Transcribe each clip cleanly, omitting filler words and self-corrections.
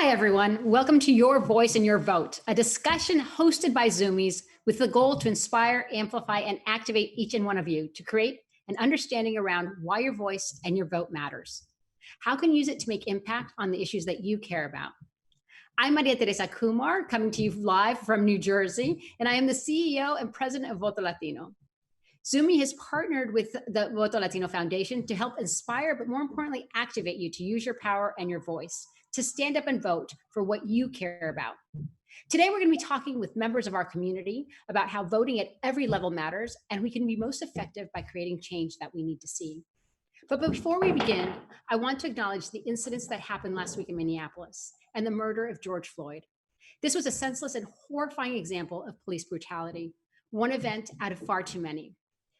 Hi, everyone. Welcome to Your Voice and Your Vote, a discussion hosted by Zumiez with the goal to inspire, amplify, and activate each and one of you to create an understanding around why your voice and your vote matters. How can you use it to make impact on the issues that you care about? I'm Maria Teresa Kumar, coming to you live from New Jersey, and I am the CEO and president of Voto Latino. Zumi has partnered with the Voto Latino Foundation to help inspire, but more importantly, activate you to use your power and your voice to stand up and vote for what you care about. Today, we're going to be talking with members of our community about how voting at every level matters, and we can be most effective by creating change that we need to see. But before we begin, I want to acknowledge the incidents that happened last week in Minneapolis and the murder of George Floyd. This was a senseless and horrifying example of police brutality, one event out of far too many.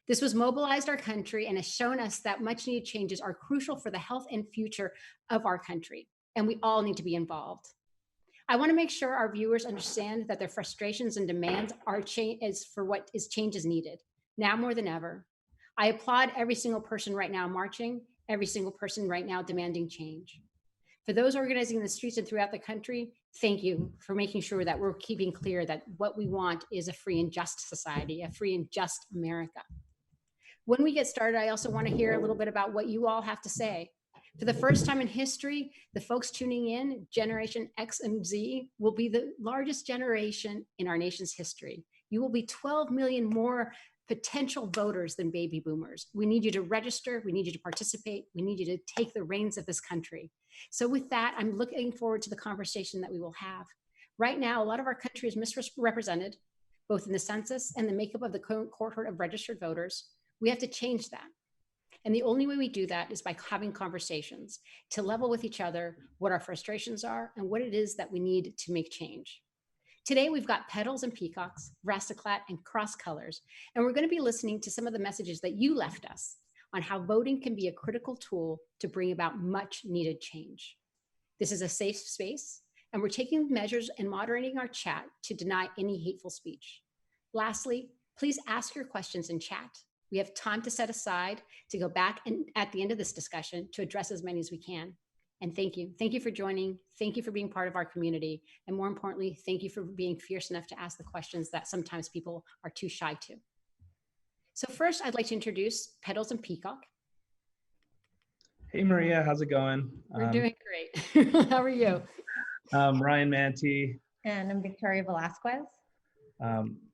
This has mobilized our country and has shown us that much needed changes are crucial for the health and future of our country, and we all need to be involved. I want to make sure our viewers understand that their frustrations and demands are for what is change is needed, now more than ever. I applaud every single person right now marching, every single person right now demanding change. For those organizing in the streets and throughout the country, thank you for making sure that we're keeping clear that what we want is a free and just society, a free and just America. When we get started, I also want to hear a little bit about what you all have to say. For the first time in history, the folks tuning in, Generation X and Z, will be the largest generation in our nation's history. You will be 12 million more potential voters than baby boomers. We need you to register. We need you to participate. We need you to take the reins of this country. So with that, I'm looking forward to the conversation that we will have. Right now, a lot of our country is misrepresented, both in the census and the makeup of the cohort of registered voters. We have to change that. And the only way we do that is by having conversations to level with each other what our frustrations are and what it is that we need to make change. Today, we've got Petals and Peacocks, Rastaclat, and Cross Colors, and we're going to be listening to some of the messages that you left us on how voting can be a critical tool to bring about much needed change. This is a safe space, and we're taking measures and moderating our chat to deny any hateful speech. Lastly, please ask your questions in chat. We have time to set aside to go back and at the end of this discussion to address as many as we can. And thank you. Thank you for joining. Thank you for being part of our community. And more importantly, thank you for being fierce enough to ask the questions that sometimes people are too shy to. So first, I'd like to introduce Petals and Peacock. Hey, Maria, how's it going? We're doing great. How are you? Ryan Manti. And I'm Victoria Velasquez.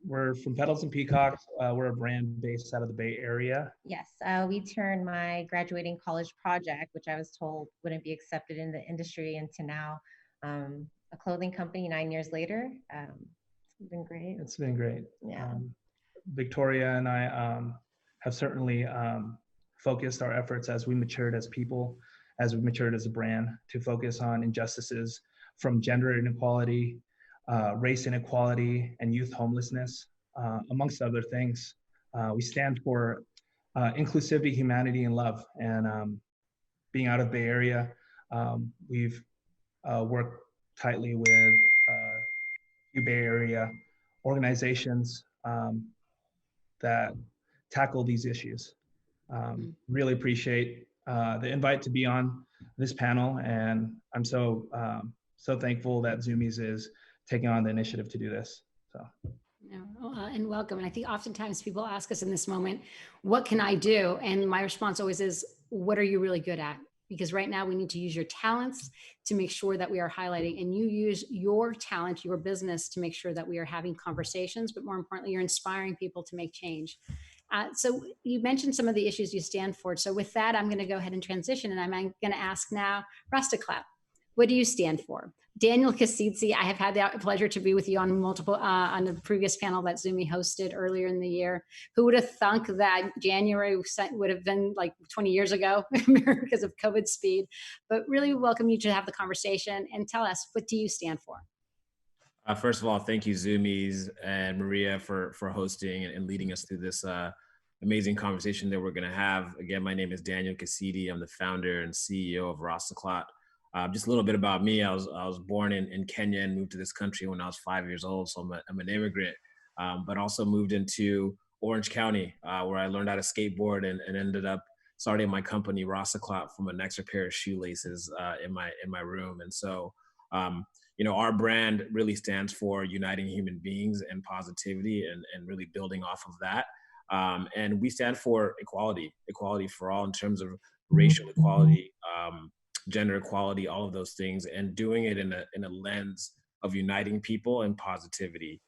We're from Petals and Peacocks. We're a brand based out of the Bay Area. Yes, we turned my graduating college project, which I was told wouldn't be accepted in the industry, into now a clothing company 9 years later. It's been great. It's been great. Yeah. Victoria and I have certainly focused our efforts as we matured as people, as we matured as a brand, to focus on injustices from gender inequality, race inequality, and youth homelessness, amongst other things. We stand for inclusivity, humanity, and love. And being out of Bay Area, we've worked tightly with a few Bay Area organizations that tackle these issues. Really appreciate the invite to be on this panel, and I'm so thankful that Zumiez is taking on the initiative to do this. So. And welcome. And I think oftentimes people ask us in this moment, what can I do? And my response always is, what are you really good at? Because right now we need to use your talents to make sure that we are highlighting, and you use your talent, your business, to make sure that we are having conversations, but more importantly, you're inspiring people to make change. So you mentioned some of the issues you stand for. So with that, I'm going to go ahead and transition, and I'm going to ask now, Rastaclat, what do you stand for? Daniel Casidzi, I have had the pleasure to be with you on multiple, on the previous panel that Zumi hosted earlier in the year. Who would have thunk that January would have been like 20 years ago because of COVID speed? But really welcome you to have the conversation and tell us, what do you stand for? First of all, thank you, Zumiez and Maria, for hosting and leading us through this amazing conversation that we're going to have. Again, my name is Daniel Casidzi. I'm the founder and CEO of Rastaclat. Just a little bit about me. I was born in Kenya and moved to this country when I was 5 years old. So I'm an immigrant, but also moved into Orange County, where I learned how to skateboard and ended up starting my company Rastaclat from an extra pair of shoelaces in my room. And so Our brand really stands for uniting human beings and positivity, and really building off of that. And we stand for equality for all in terms of racial equality, gender equality, all of those things, and doing it in a lens of uniting people and positivity.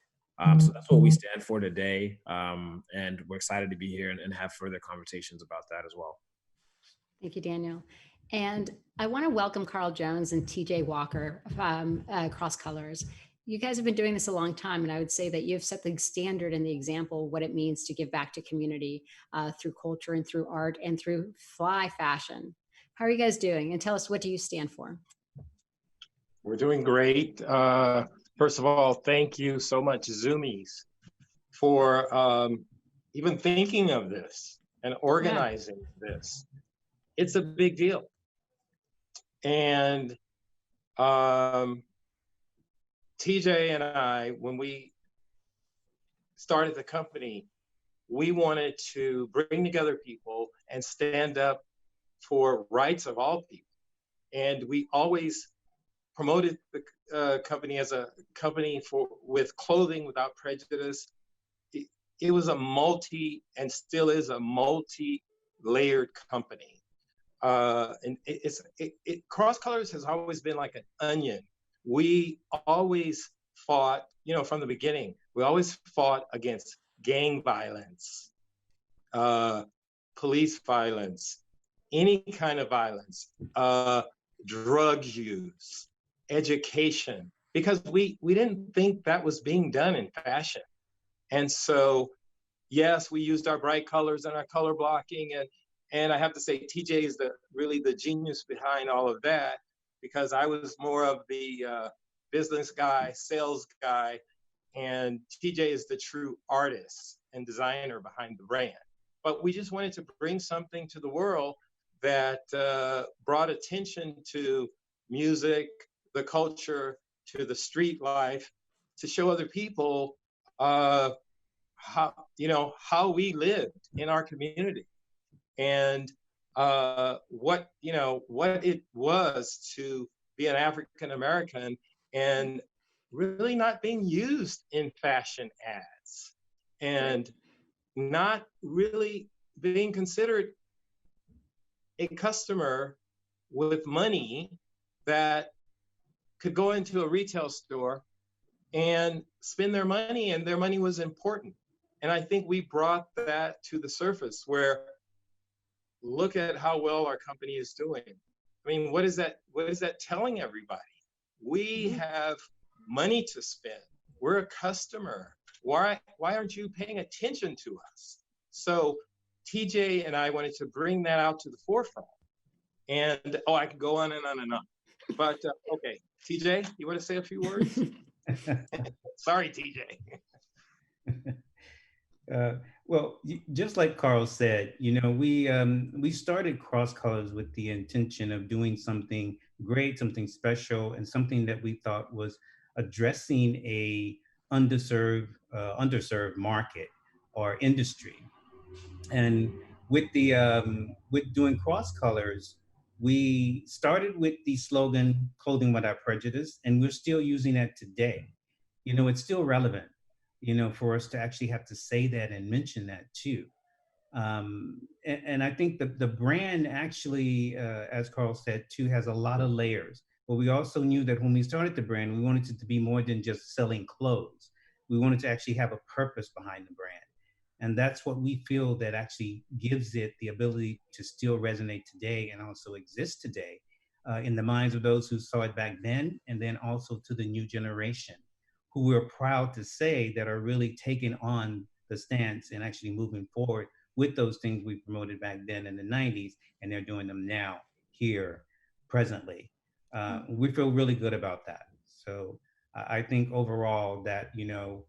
So that's what we stand for today. And we're excited to be here and have further conversations about that as well. Thank you, Daniel. And I want to welcome Carl Jones and TJ Walker from Cross Colors. You guys have been doing this a long time, and I would say that you've set the standard and the example of what it means to give back to community through culture and through art and through fly fashion. How are you guys doing? And tell us, what do you stand for? We're doing great. First of all, thank you so much, Zumiez, for even thinking of this and organizing this. It's a big deal. And TJ and I, when we started the company, we wanted to bring together people and stand up for rights of all people. And we always promoted the company as a company with clothing without prejudice. It was a and still is a multi-layered company. And Cross Colors has always been like an onion. We always fought, from the beginning, we always fought against gang violence, police violence, any kind of violence, drug use, education, because we didn't think that was being done in fashion. And so, yes, we used our bright colors and our color blocking, and I have to say, TJ is really the genius behind all of that, because I was more of the business guy, sales guy, and TJ is the true artist and designer behind the brand. But we just wanted to bring something to the world that brought attention to music, the culture, to the street life, to show other people how we lived in our community. And what it was to be an African American and really not being used in fashion ads, and not really being considered a customer with money that could go into a retail store and spend their money, and their money was important. And I think we brought that to the surface, where look at how well our company is doing. I mean, what is that telling everybody? We have money to spend. We're a customer. Why aren't you paying attention to us? So TJ and I wanted to bring that out to the forefront. And I could go on and on and on. But okay, TJ, you want to say a few words? Sorry, TJ. Well, just like Carl said, we started Cross Colors with the intention of doing something great, something special, and something that we thought was addressing a underserved market or industry. And with doing Cross Colors, we started with the slogan "Clothing Without Prejudice," and we're still using that today. It's still relevant, for us to actually have to say that and mention that too. And I think the brand actually, as Carl said too, has a lot of layers. But we also knew that when we started the brand, we wanted it to be more than just selling clothes. We wanted to actually have a purpose behind the brand. And that's what we feel that actually gives it the ability to still resonate today and also exist today in the minds of those who saw it back then, and then also to the new generation, who we're proud to say that are really taking on the stance and actually moving forward with those things we promoted back then in the 90s, and they're doing them now, here, presently. We feel really good about that. So I think overall that,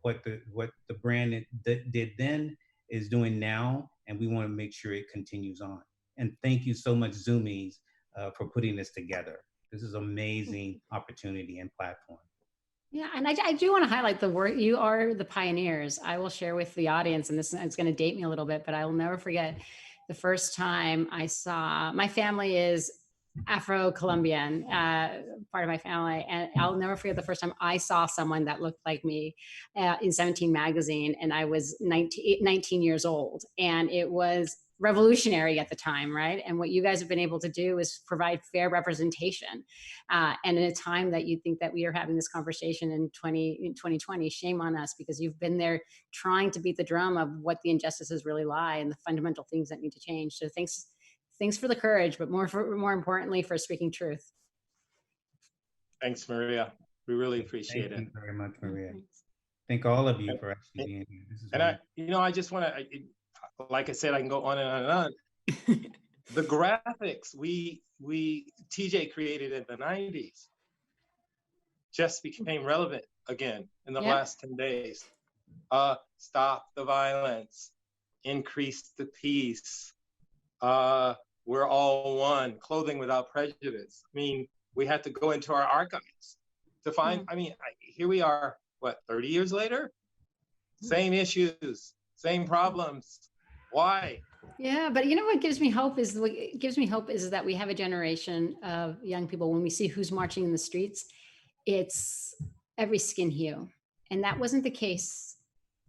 what the brand did then is doing now, and we want to make sure it continues on. And thank you so much, Zumiez, for putting this together. This is an amazing opportunity and platform. Yeah, and I do want to highlight the work. You are the pioneers. I will share with the audience, and this is going to date me a little bit, but I will never forget the first time I saw, my family is Afro-Colombian, part of my family. And I'll never forget the first time I saw someone that looked like me in 17 magazine, and I was 19 years old. And it was revolutionary at the time, right? And what you guys have been able to do is provide fair representation. And in a time that you think that we are having this conversation in 2020, shame on us, because you've been there trying to beat the drum of what the injustices really lie and the fundamental things that need to change. So thanks for the courage, but more importantly, for speaking truth. Thanks, Maria. We really appreciate it. Thank you very much, Maria. Thank all of you for actually being here. This is and I just want to, like I said, I can go on and on and on. The graphics we TJ created in the 90s just became relevant again in the last 10 days. Stop the violence, increase the peace. We're all one, clothing without prejudice. I mean, we had to go into our archives to find, I mean, here we are, what, 30 years later? Same issues, same problems. Why? Yeah, but you know what gives me hope is that we have a generation of young people, when we see who's marching in the streets, it's every skin hue. And that wasn't the case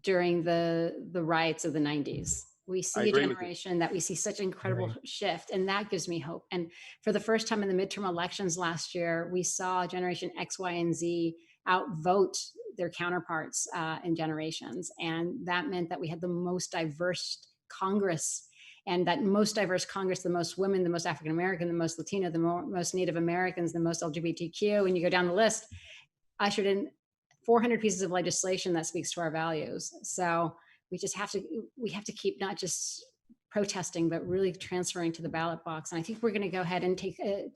during the riots of the 90s. We see a generation that we see such incredible shift, and that gives me hope. And for the first time in the midterm elections last year, we saw Generation X, Y, and Z outvote their counterparts in generations. And that meant that we had the most diverse Congress, and that most diverse Congress, the most women, the most African-American, the most Latino, the most Native Americans, the most LGBTQ, and you go down the list, ushered in 400 pieces of legislation that speaks to our values. So we have to keep not just protesting, but really transferring to the ballot box. And I think we're going to go ahead and take a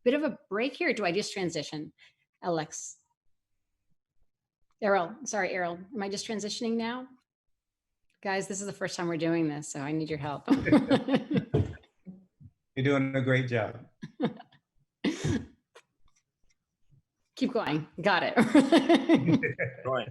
bit of a break here. Do I just transition, Alex? Errol, am I just transitioning now? Guys, this is the first time we're doing this, so I need your help. You're doing a great job. Keep going. Got it. Right.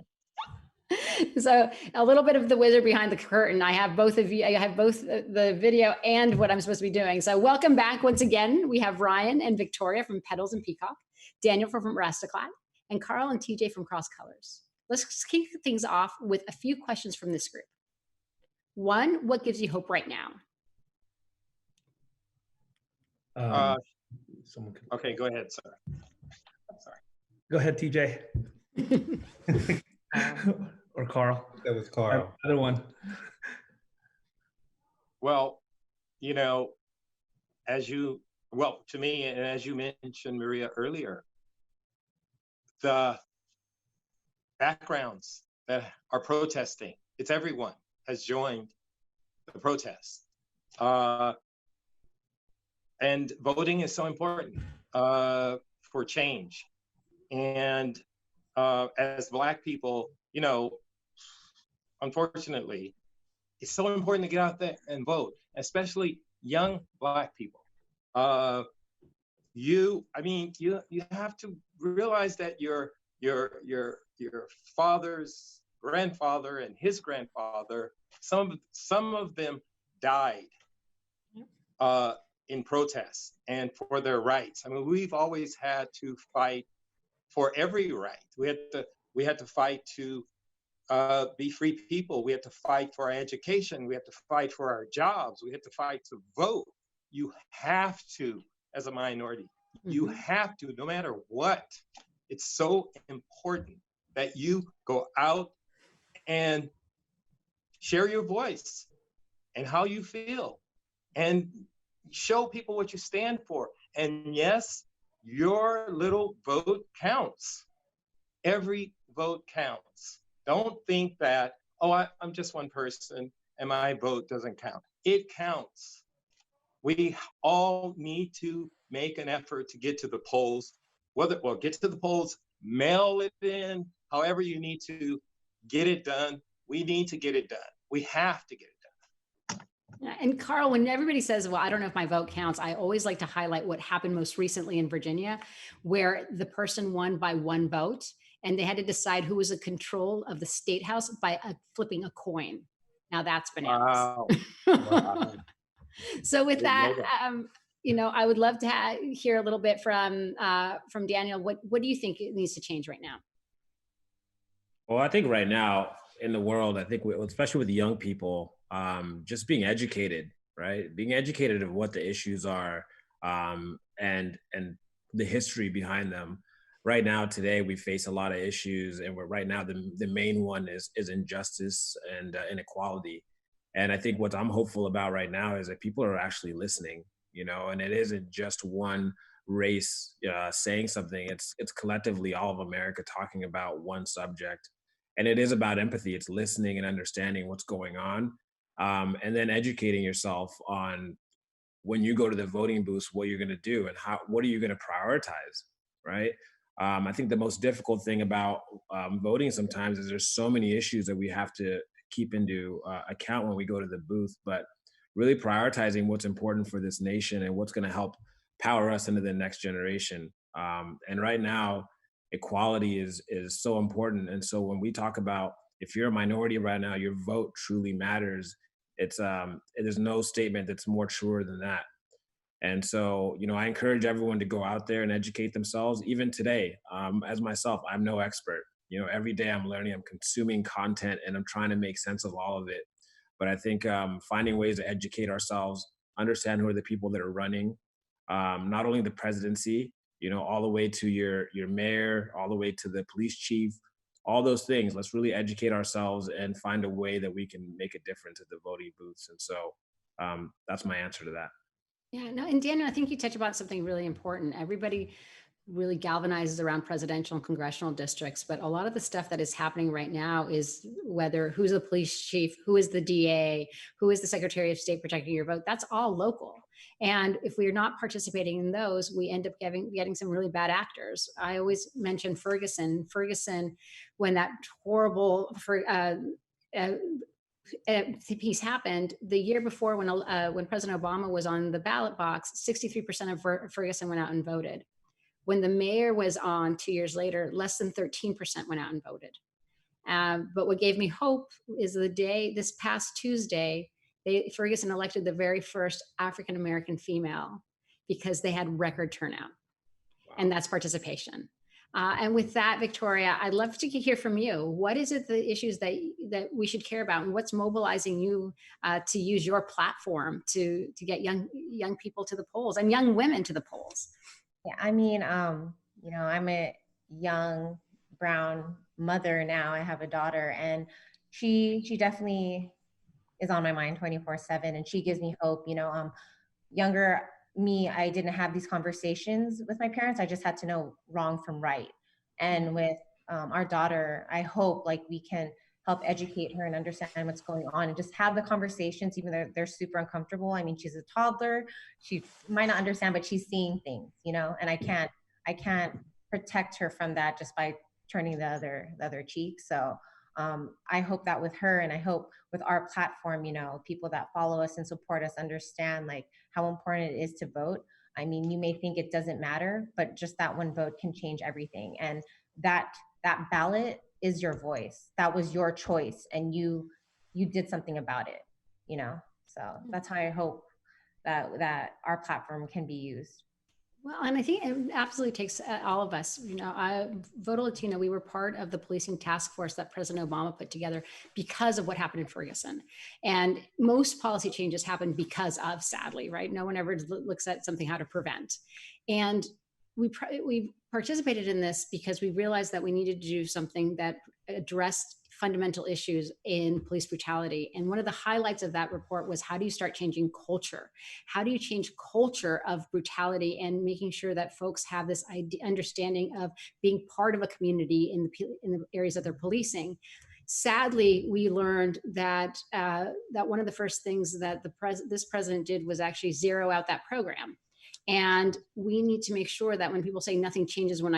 So a little bit of the wizard behind the curtain. I have both of you. I have both the video and what I'm supposed to be doing. So welcome back once again. We have Ryan and Victoria from Petals and Peacocks, Daniel from Rastaclat, and Carl and TJ from Cross Colors. Let's kick things off with a few questions from this group. One, what gives you hope right now? Okay, go ahead, sir. I'm sorry. Go ahead, TJ. Or Carl. That was Carl. Other one. Well, you know, to me, and as you mentioned, Maria, earlier, the backgrounds that are protesting, it's everyone has joined the protest. And voting is so important for change. And as Black people, you know, unfortunately, it's so important to get out there and vote, especially young Black people. You have to realize that your father's grandfather and his grandfather, some of them died in protest and for their rights. I mean, we've always had to fight for every right. We had to fight to be free people. We had to fight for our education. We had to fight for our jobs. We had to fight to vote. You have to, as a minority, you have to, no matter what. It's so important that you go out and share your voice and how you feel and show people what you stand for. And yes, your little vote counts. Every vote counts. Don't think that, oh, I'm just one person and my vote doesn't count. It counts. We all need to make an effort to get to the polls, get to the polls, mail it in, however you need to get it done. We need to get it done. We have to get it done. And Carl, when everybody says, well, I don't know if my vote counts, I always like to highlight what happened most recently in Virginia, where the person won by one vote, and they had to decide who was in control of the state house by flipping a coin. Now that's bananas. Wow. Wow. So with that, I would love to hear a little bit from Daniel. What do you think needs to change right now? Well, I think right now in the world, I think especially with young people, just being educated, right? Being educated of what the issues are, and the history behind them. Right now, today, we face a lot of issues, and we're right now the main one is injustice and inequality. And I think what I'm hopeful about right now is that people are actually listening, and it isn't just one race saying something. It's collectively all of America talking about one subject, and it is about empathy. It's listening and understanding what's going on, and then educating yourself on when you go to the voting booths, what you're going to do and what are you going to prioritize, right? I think the most difficult thing about voting sometimes is there's so many issues that we have to keep into account when we go to the booth, but really prioritizing what's important for this nation and what's going to help power us into the next generation. And right now, equality is so important. And so when we talk about, if you're a minority right now, your vote truly matters. There's no statement that's more truer than that. And so, I encourage everyone to go out there and educate themselves. Even today, as myself, I'm no expert. Every day I'm learning, I'm consuming content, and I'm trying to make sense of all of it. But I think finding ways to educate ourselves, understand who are the people that are running, not only the presidency, all the way to your mayor, all the way to the police chief, all those things. Let's really educate ourselves and find a way that we can make a difference at the voting booths. And so that's my answer to that. Yeah, no, and Daniel, I think you touched upon something really important. Everybody really galvanizes around presidential and congressional districts, but a lot of the stuff that is happening right now is who's the police chief, who is the DA, who is the Secretary of State protecting your vote. That's all local. And if we're not participating in those, we end up getting some really bad actors. I always mention Ferguson, when that horrible piece happened the year before, when President Obama was on the ballot box, 63% of Ferguson went out and voted. When the mayor was on 2 years later, less than 13% went out and voted. But what gave me hope is this past Tuesday, Ferguson elected the very first African-American female because they had record turnout. Wow. And that's participation. And with that, Victoria, I'd love to hear from you. What is it, the issues that we should care about, and what's mobilizing you to use your platform to get young people to the polls and young women to the polls? Yeah, I mean, I'm a young brown mother now. I have a daughter, and she definitely is on my mind 24/7, and she gives me hope. Younger me, I didn't have these conversations with my parents. I just had to know wrong from right. And with our daughter, I hope we can help educate her and understand what's going on and just have the conversations, even though they're super uncomfortable. I mean, she's a toddler. She might not understand, but she's seeing things, and I can't protect her from that just by turning the other cheek. So I hope that with her, and I hope with our platform, people that follow us and support us understand how important it is to vote. I mean, you may think it doesn't matter, but just that one vote can change everything. And that ballot is your voice. That was your choice, and you did something about it, So that's how I hope that our platform can be used. Well, and I think it absolutely takes all of us. Voto Latino, we were part of the policing task force that President Obama put together because of what happened in Ferguson. And most policy changes happen because of, sadly, right? No one ever looks at something how to prevent. And we participated in this because we realized that we needed to do something that addressed fundamental issues in police brutality. And one of the highlights of that report was, how do you start changing culture? How do you change culture of brutality and making sure that folks have this understanding of being part of a community in the areas that they're policing? Sadly, we learned that that one of the first things that this president did was actually zero out that program. And we need to make sure that when people say nothing changes when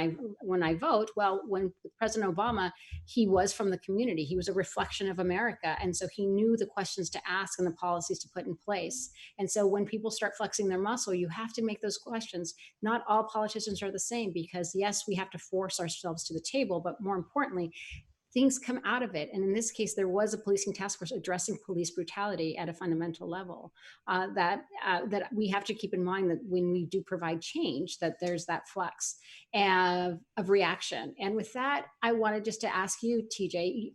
I vote, well, when President Obama, he was from the community, he was a reflection of America. And so he knew the questions to ask and the policies to put in place. And so when people start flexing their muscle, you have to make those questions. Not all politicians are the same, because yes, we have to force ourselves to the table, but more importantly, things come out of it. And in this case, there was a policing task force addressing police brutality at a fundamental level that we have to keep in mind, that when we do provide change, that there's that flux of reaction. And with that, I wanted just to ask you, TJ,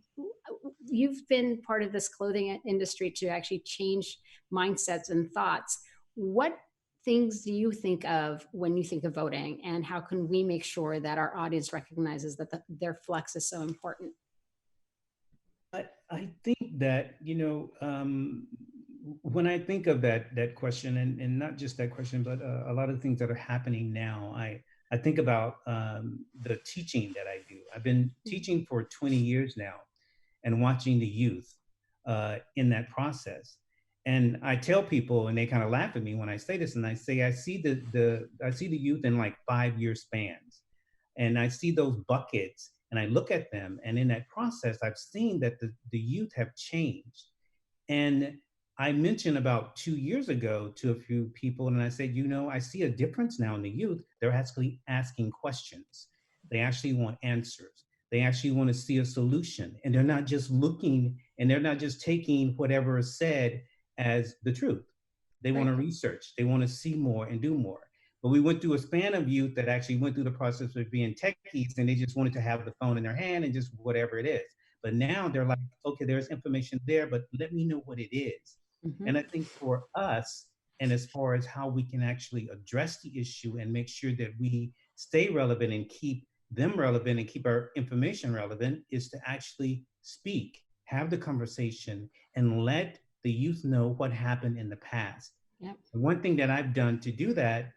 you've been part of this clothing industry to actually change mindsets and thoughts. What things do you think of when you think of voting, and how can we make sure that our audience recognizes that their flux is so important? I think that, when I think of that question, and not just that question, but a lot of things that are happening now, I think about the teaching that I do. I've been teaching for 20 years now and watching the youth in that process. And I tell people, and they kind of laugh at me when I say this, and I say, I see the youth in like 5-year spans, and I see those buckets, and I look at them, and in that process, I've seen that the youth have changed. And I mentioned about 2 years ago to a few people, and I said, I see a difference now in the youth. They're actually asking questions. They actually want answers. They actually want to see a solution, and they're not just looking, and they're not just taking whatever is said as the truth. They want to research. They want to see more and do more. But we went through a span of youth that actually went through the process of being techies, and they just wanted to have the phone in their hand and just whatever it is. But now they're like, okay, there's information there, but let me know what it is. Mm-hmm. And I think for us, and as far as how we can actually address the issue and make sure that we stay relevant and keep them relevant and keep our information relevant, is to actually speak, have the conversation, and let the youth know what happened in the past. Yep. One thing that I've done to do that,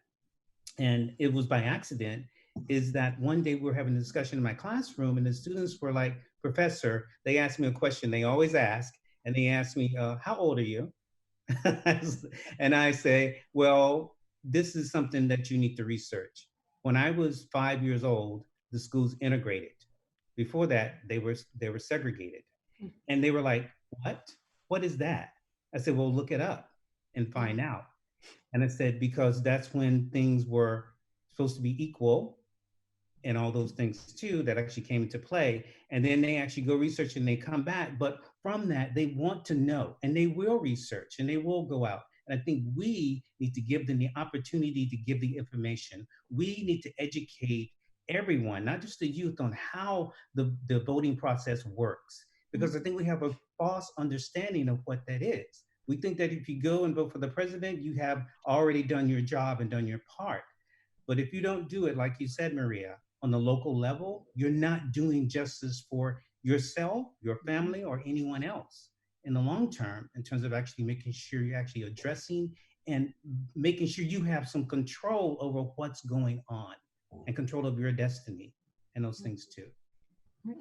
and it was by accident, is that one day we were having a discussion in my classroom, and the students were like, "Professor," they asked me a question they always ask, and they asked me, "How old are you?" And I say, "Well, this is something that you need to research. When I was 5 years old, the schools integrated. Before that, they were segregated." And they were like, "What? What is that?" I said, "Well, look it up and find out." And I said, because that's when things were supposed to be equal and all those things too that actually came into play. And then they actually go research and they come back. But from that, they want to know, and they will research and they will go out. And I think we need to give them the opportunity to give the information. We need to educate everyone, not just the youth, on how the voting process works. Because I think we have a false understanding of what that is. We think that if you go and vote for the president, you have already done your job and done your part. But if you don't do it, like you said, Maria, on the local level, you're not doing justice for yourself, your family, or anyone else in the long term, in terms of actually making sure you're actually addressing and making sure you have some control over what's going on and control of your destiny and those things too.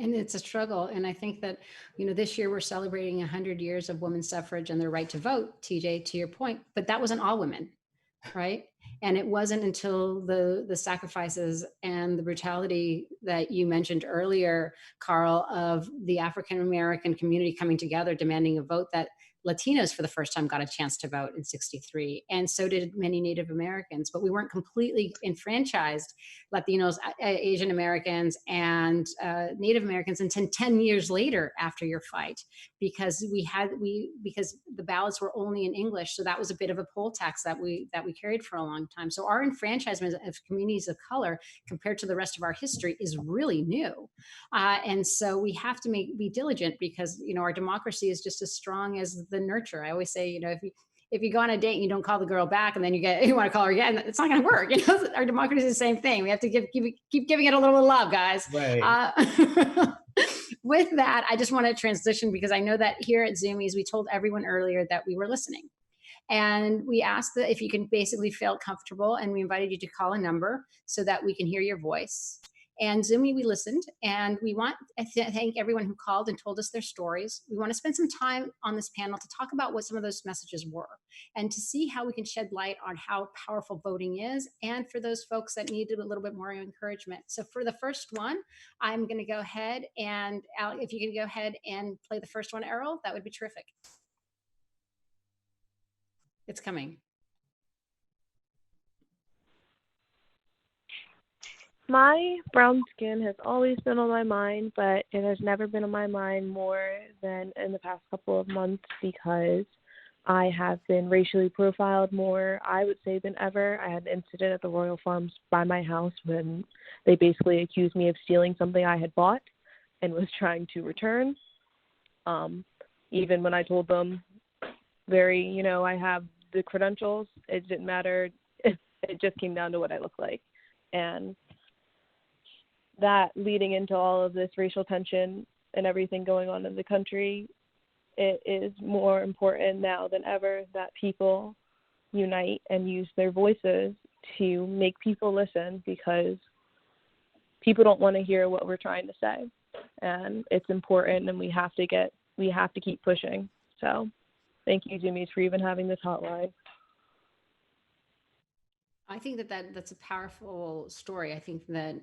And it's a struggle. And I think that, this year we're celebrating 100 years of women's suffrage and their right to vote, TJ, to your point, but that wasn't all women, right? And it wasn't until the sacrifices and the brutality that you mentioned earlier, Carl, of the African-American community coming together, demanding a vote, that Latinos for the first time got a chance to vote in '63. And so did many Native Americans, but we weren't completely enfranchised, Latinos, Asian Americans, and Native Americans until 10 years later after your fight, because because the ballots were only in English. So that was a bit of a poll tax that we carried for a long time. So our enfranchisement of communities of color compared to the rest of our history is really new. And so we have to be diligent, because, our democracy is just as strong as the nurture. I always say, if you go on a date and you don't call the girl back, and then you want to call her again, it's not going to work. Our democracy is the same thing. We have to keep giving it a little love, guys. Right. With that, I just want to transition, because I know that here at Zumiez, we told everyone earlier that we were listening. And we asked that if you can basically feel comfortable, and we invited you to call a number so that we can hear your voice. And Zumi, we listened, and we want to thank everyone who called and told us their stories. We want to spend some time on this panel to talk about what some of those messages were, and to see how we can shed light on how powerful voting is, and for those folks that needed a little bit more encouragement. So for the first one, I'm going to go ahead and, Al, if you can go ahead and play the first one, Errol, that would be terrific. It's coming. My brown skin has always been on my mind, but it has never been on my mind more than in the past couple of months because I have been racially profiled more, I would say, than ever. I had an incident at the Royal Farms by my house when they basically accused me of stealing something I had bought and was trying to return. Even when I told them I have the credentials, it didn't matter. It just came down to what I look like. And that leading into all of this racial tension and everything going on in the country, it is more important now than ever that people unite and use their voices to make people listen, because people don't want to hear what we're trying to say. And it's important, and we have to keep pushing. So thank you, Zumiez, for even having this hotline. I think that's a powerful story. I think that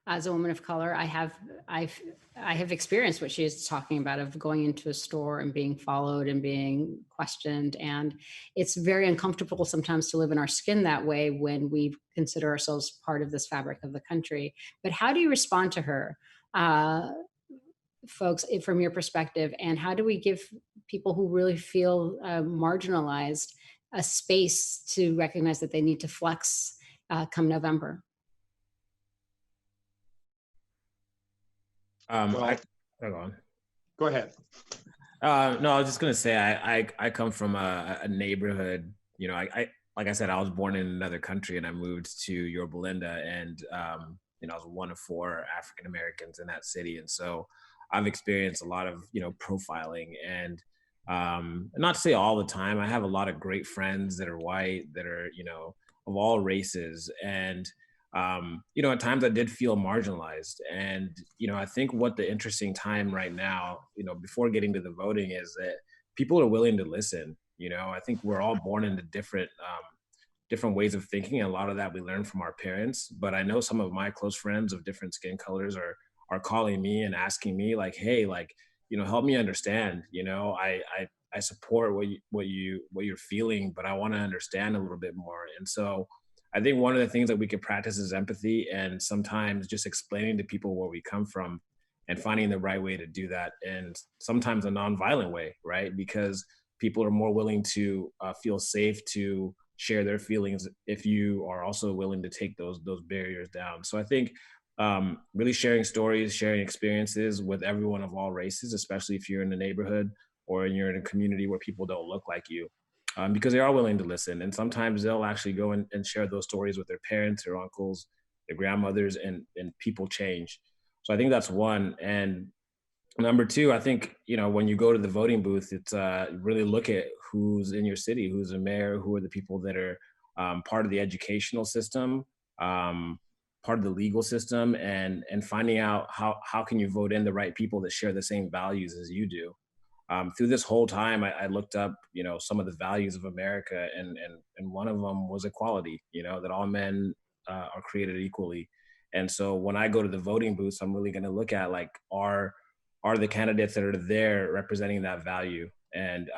as a woman of color, I have experienced what she is talking about, of going into a store and being followed and being questioned. And it's very uncomfortable sometimes to live in our skin that way when we consider ourselves part of this fabric of the country. But how do you respond to her, folks, from your perspective? And how do we give people who really feel marginalized a space to recognize that they need to flex come November? Well, Go on. go ahead. No, I was just gonna say I come from a neighborhood. Like I said, I was born in another country and I moved to Yorba Linda, and I was one of 4 African Americans in that city, and so I've experienced a lot of profiling, and not to say all the time. I have a lot of great friends that are white, that are of all races, and at times I did feel marginalized. And, I think what the interesting time right now, before getting to the voting, is that people are willing to listen. I think we're all born into different ways of thinking. And a lot of that we learn from our parents. But I know some of my close friends of different skin colors are calling me and asking me like, hey, like, help me understand. I support what you're feeling, but I want to understand a little bit more. And so I think one of the things that we could practice is empathy, and sometimes just explaining to people where we come from and finding the right way to do that. And sometimes a nonviolent way, right? Because people are more willing to feel safe to share their feelings if you are also willing to take those barriers down. So I think really sharing stories, sharing experiences with everyone of all races, especially if you're in a neighborhood or you're in a community where people don't look like you, because they are willing to listen. And sometimes they'll actually go and share those stories with their parents, their uncles, their grandmothers, and people change. So I think that's one. And number 2, I think, when you go to the voting booth, it's really look at who's in your city, who's the mayor, who are the people that are part of the educational system, part of the legal system, and finding out how can you vote in the right people that share the same values as you do. Through this whole time, I looked up, some of the values of America, and one of them was equality. That all men are created equally. And so when I go to the voting booths, I'm really going to look at like are the candidates that are there representing that value, and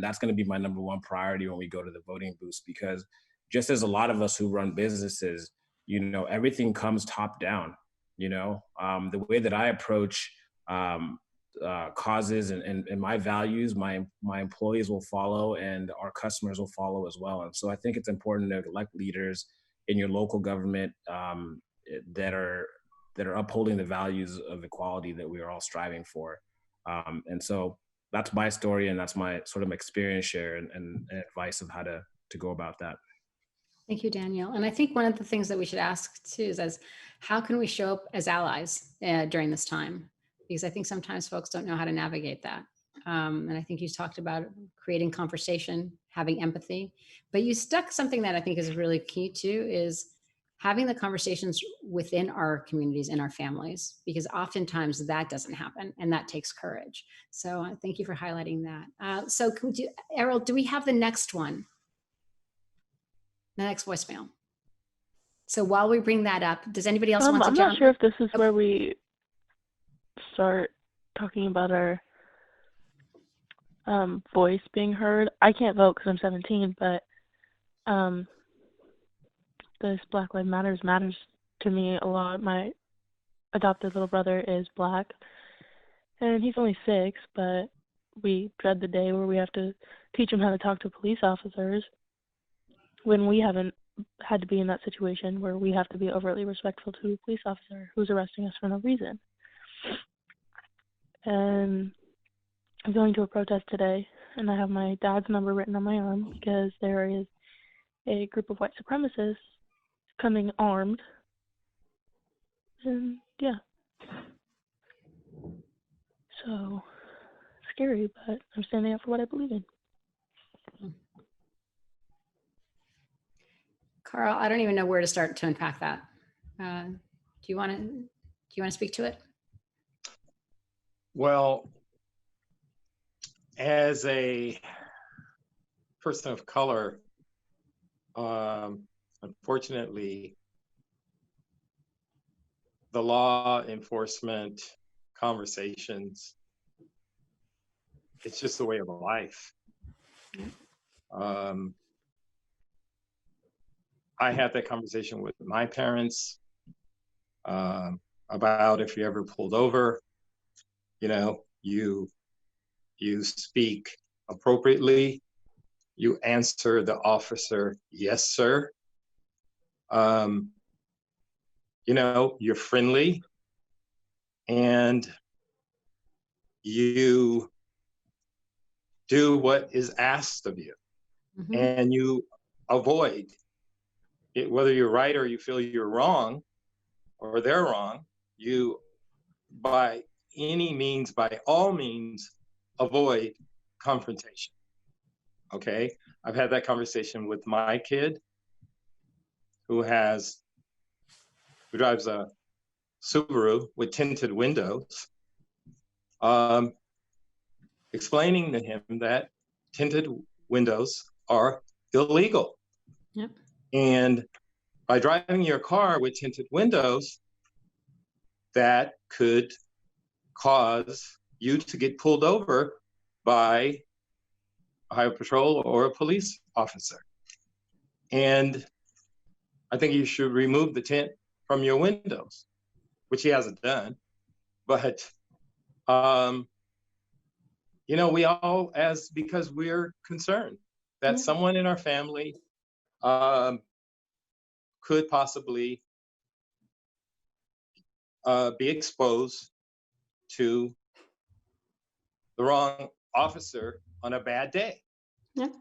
that's going to be my number 1 priority when we go to the voting booths, because just as a lot of us who run businesses, everything comes top down. The way that I approach causes and my values, my employees will follow, and our customers will follow as well. And so I think it's important to elect leaders in your local government that are upholding the values of equality that we are all striving for. And so that's my story, and that's my sort of experience share and advice of how to go about that. Thank you, Daniel. And I think one of the things that we should ask too is how can we show up as allies during this time? Because I think sometimes folks don't know how to navigate that. And I think you talked about creating conversation, having empathy, but you stuck something that I think is really key too, is having the conversations within our communities and our families, because oftentimes that doesn't happen, and that takes courage. So thank you for highlighting that. So Errol, do we have the next one? The next voicemail. So while we bring that up, does anybody else want to jump? I'm not sure if this is where we start talking about our voice being heard. I can't vote because I'm 17, but this Black Lives matters to me a lot. My adopted little brother is Black, and he's only 6, but we dread the day where we have to teach him how to talk to police officers when we haven't had to be in that situation where we have to be overtly respectful to a police officer who's arresting us for no reason. And I'm going to a protest today, and I have my dad's number written on my arm because there is a group of white supremacists coming armed. And yeah. So scary, but I'm standing up for what I believe in. Carl, I don't even know where to start to unpack that. Do you want to speak to it? Well, as a person of color, unfortunately, the law enforcement conversations, it's just the way of life. I had that conversation with my parents about if you ever pulled over, you speak appropriately, you answer the officer, yes, sir. You're friendly, and you do what is asked of you, and you avoid it, whether you're right or you feel you're wrong or they're wrong, you by all means, avoid confrontation. Okay, I've had that conversation with my kid who drives a Subaru with tinted windows, explaining to him that tinted windows are illegal. Yep. And by driving your car with tinted windows, that could cause you to get pulled over by a highway patrol or a police officer. And I think you should remove the tint from your windows, which he hasn't done. But, we all, because we're concerned that someone in our family could possibly be exposed to the wrong officer on a bad day. Yep.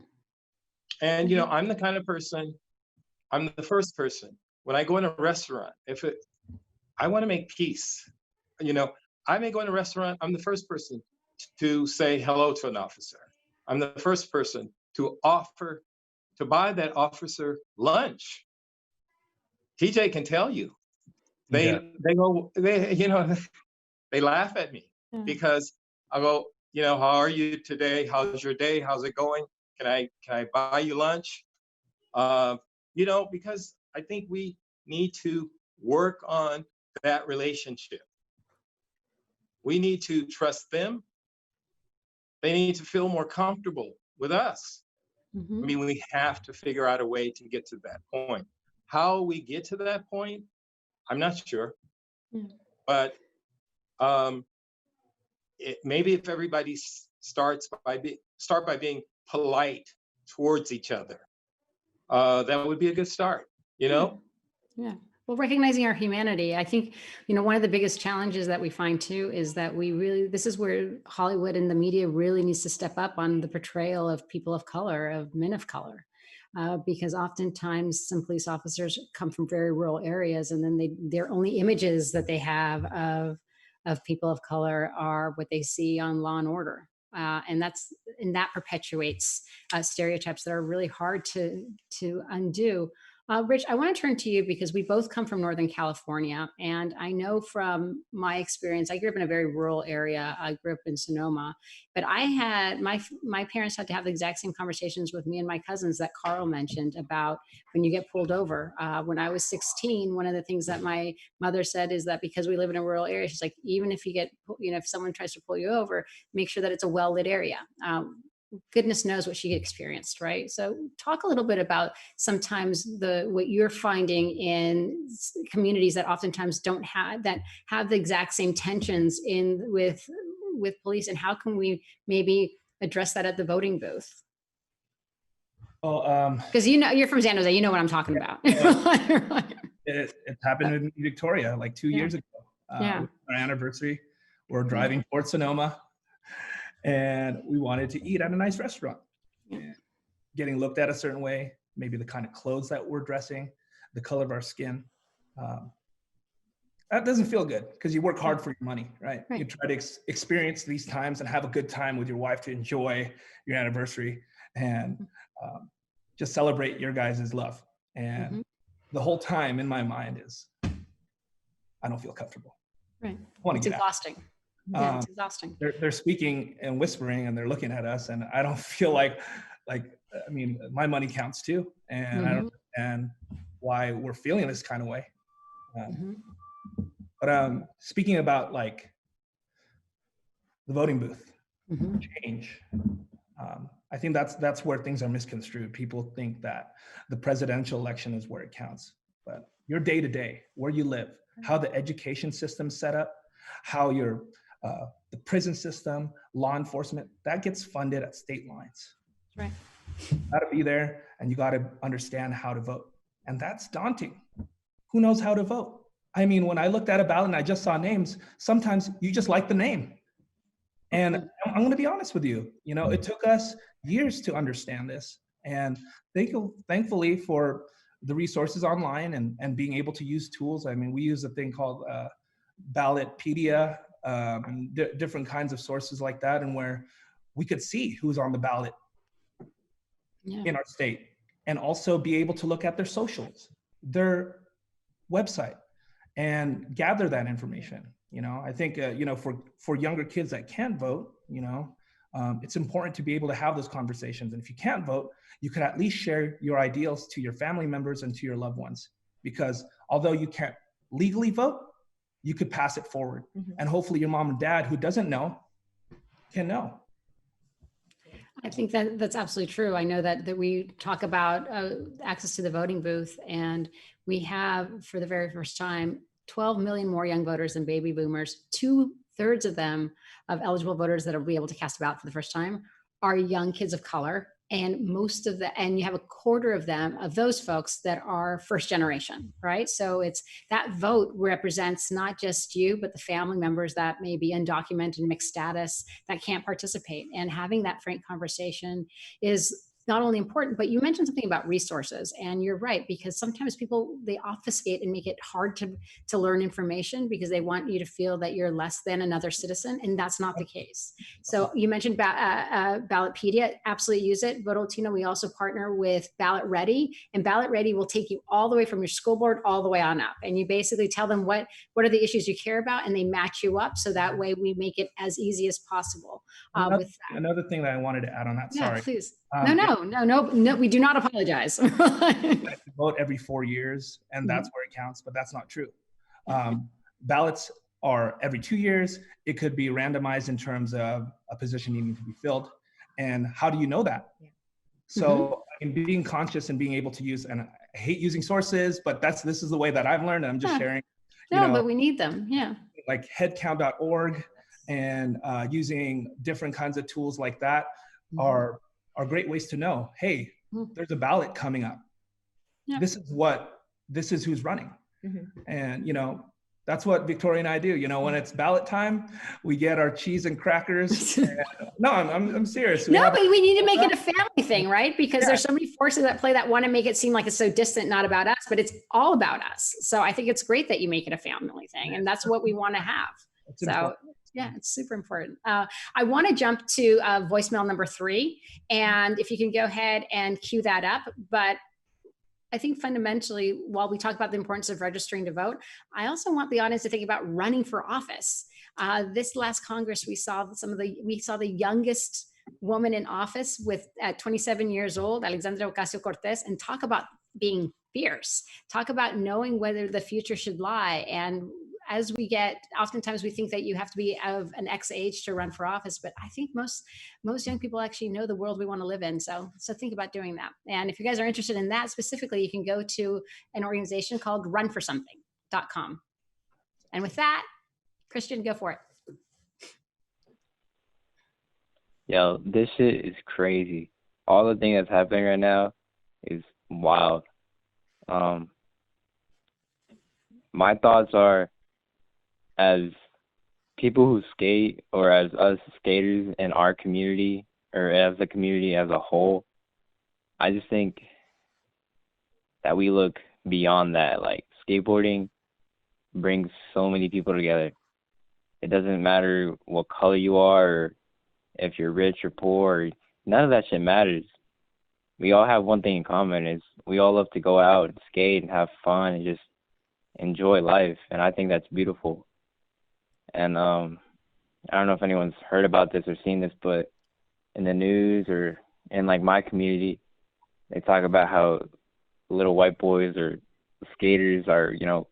And, I'm the kind of person, I'm the first person, when I go in a restaurant, I want to make peace. I may go in a restaurant, I'm the first person to say hello to an officer. I'm the first person to buy that officer lunch. TJ can tell you. They laugh at me because I go, how are you today? How's your day? How's it going? Can I buy you lunch? Because I think we need to work on that relationship. We need to trust them. They need to feel more comfortable with us. I mean, we have to figure out a way to get to that point. How we get to that point, I'm not sure. But maybe if everybody start by being polite towards each other, that would be a good start. Yeah. Well, recognizing our humanity, I think, one of the biggest challenges that we find too is that this is where Hollywood and the media really needs to step up on the portrayal of people of color, of men of color. Because oftentimes some police officers come from very rural areas, and then their only images that they have of people of color are what they see on Law and Order. And that perpetuates stereotypes that are really hard to undo. Rich, I want to turn to you because we both come from Northern California. And I know from my experience, I grew up in a very rural area. I grew up in Sonoma, but I had my parents had to have the exact same conversations with me and my cousins that Carl mentioned about when you get pulled over. When I was 16, one of the things that my mother said is that because we live in a rural area, she's like, even if you get, if someone tries to pull you over, make sure that it's a well-lit area. goodness knows what she experienced, right? So talk a little bit about sometimes what you're finding in communities that oftentimes don't have the exact same tensions with police, and how can we maybe address that at the voting booth? Well, because you're from San Jose, you know what I'm talking about. it happened in Victoria like 2 years ago. Our anniversary. We're driving towards Sonoma, and we wanted to eat at a nice restaurant. And getting looked at a certain way, maybe the kind of clothes that we're dressing, the color of our skin. That doesn't feel good because you work hard for your money, right? You try to experience these times and have a good time with your wife to enjoy your anniversary and just celebrate your guys' love. And the whole time in my mind is, I don't feel comfortable. Right. It's exhausting. Yeah, it's exhausting. They're speaking and whispering and they're looking at us, and I don't feel like, I mean, my money counts too. And I don't understand why we're feeling this kind of way. But speaking about like the voting booth change, I think that's where things are misconstrued. People think that the presidential election is where it counts, but your day to day, where you live, how the education system's set up, how your the prison system, law enforcement, that gets funded at state lines. Right. You gotta be there, and you gotta understand how to vote, and that's daunting. Who knows how to vote? I mean, when I looked at a ballot and I just saw names, sometimes you just like the name. And I'm going to be honest with you, it took us years to understand this. And thankfully for the resources online and being able to use tools. I mean, we use a thing called Ballotpedia, and different kinds of sources like that, and where we could see who's on the ballot in our state, and also be able to look at their socials, their website, and gather that information. I think, for younger kids that can't vote, it's important to be able to have those conversations. And if you can't vote, you could at least share your ideals to your family members and to your loved ones, because although you can't legally vote, you could pass it forward. And hopefully your mom and dad who doesn't know can know. I think that's absolutely true. I know that we talk about access to the voting booth, and we have, for the very first time, 12 million more young voters than baby boomers. 2/3 of them, of eligible voters that will be able to cast a ballot for the first time, are young kids of color. And and you have 1/4 of them, of those folks, that are first generation, right? So it's that vote represents not just you, but the family members that may be undocumented, mixed status, that can't participate. And having that frank conversation is not only important, but you mentioned something about resources, and you're right, because sometimes people, they obfuscate and make it hard to learn information because they want you to feel that you're less than another citizen, and that's not the case. So you mentioned Ballotpedia, absolutely use it. Voto Latino, we also partner with Ballot Ready, and Ballot Ready will take you all the way from your school board all the way on up, and you basically tell them what are the issues you care about, and they match you up, so that way we make it as easy as possible. Another thing that I wanted to add on that, sorry. Yeah, please. No, we do not apologize. Vote every 4 years, and that's where it counts, but that's not true. Ballots are every 2 years. It could be randomized in terms of a position needing to be filled. And how do you know that? So in being conscious and being able to use, and I hate using sources, but this is the way that I've learned, and I'm just sharing. But we need them, like headcount.org, and using different kinds of tools like that are great ways to know, hey, there's a ballot coming up. This is who's running. And, that's what Victoria and I do. When it's ballot time, we get our cheese and crackers. No, I'm serious. But we need to make it a family thing, right? Because there's so many forces at play that want to make it seem like it's so distant, not about us, but it's all about us. So I think it's great that you make it a family thing, and that's what we want to have. Yeah, it's super important. I want to jump to voicemail number 3, and if you can go ahead and cue that up. But I think fundamentally, while we talk about the importance of registering to vote, I also want the audience to think about running for office. This last Congress, we saw the youngest woman in office at 27 years old, Alexandria Ocasio-Cortez, and talk about being fierce. Talk about knowing whether the future should lie, and as we get, oftentimes we think that you have to be of an X age to run for office, but I think most young people actually know the world we want to live in. So think about doing that. And if you guys are interested in that specifically, you can go to an organization called runforsomething.com. And with that, Christian, go for it. Yo, this shit is crazy. All the thing that's happening right now is wild. My thoughts are, as people who skate, or as us skaters in our community, or as the community as a whole, I just think that we look beyond that. Like, skateboarding brings so many people together. It doesn't matter what color you are, or if you're rich or poor, none of that shit matters. We all have one thing in common, is we all love to go out and skate and have fun and just enjoy life. And I think that's beautiful. And I don't know if anyone's heard about this or seen this, but in the news or in like my community, they talk about how little white boys or skaters are, you know,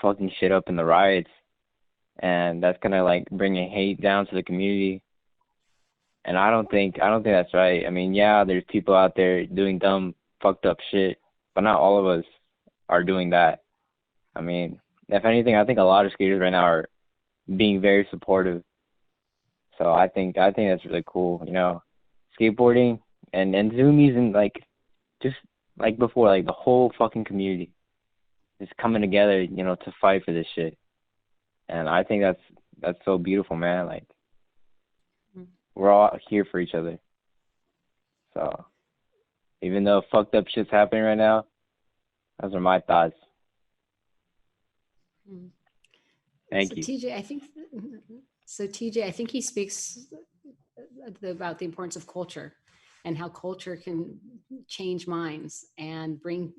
fucking shit up in the riots. And that's gonna like bring a hate down to the community. And I don't think that's right. I mean, yeah, there's people out there doing dumb, fucked up shit, but not all of us are doing that. I mean, if anything, I think a lot of skaters right now are being very supportive. So I think that's really cool. You know, skateboarding and Zumiez and like just like before, like the whole fucking community is coming together, you know, to fight for this shit. And I think that's so beautiful, man. Like, we're all here for each other. So even though fucked up shit's happening right now, those are my thoughts. Thank you. TJ, I think he speaks about the importance of culture and how culture can change minds and bring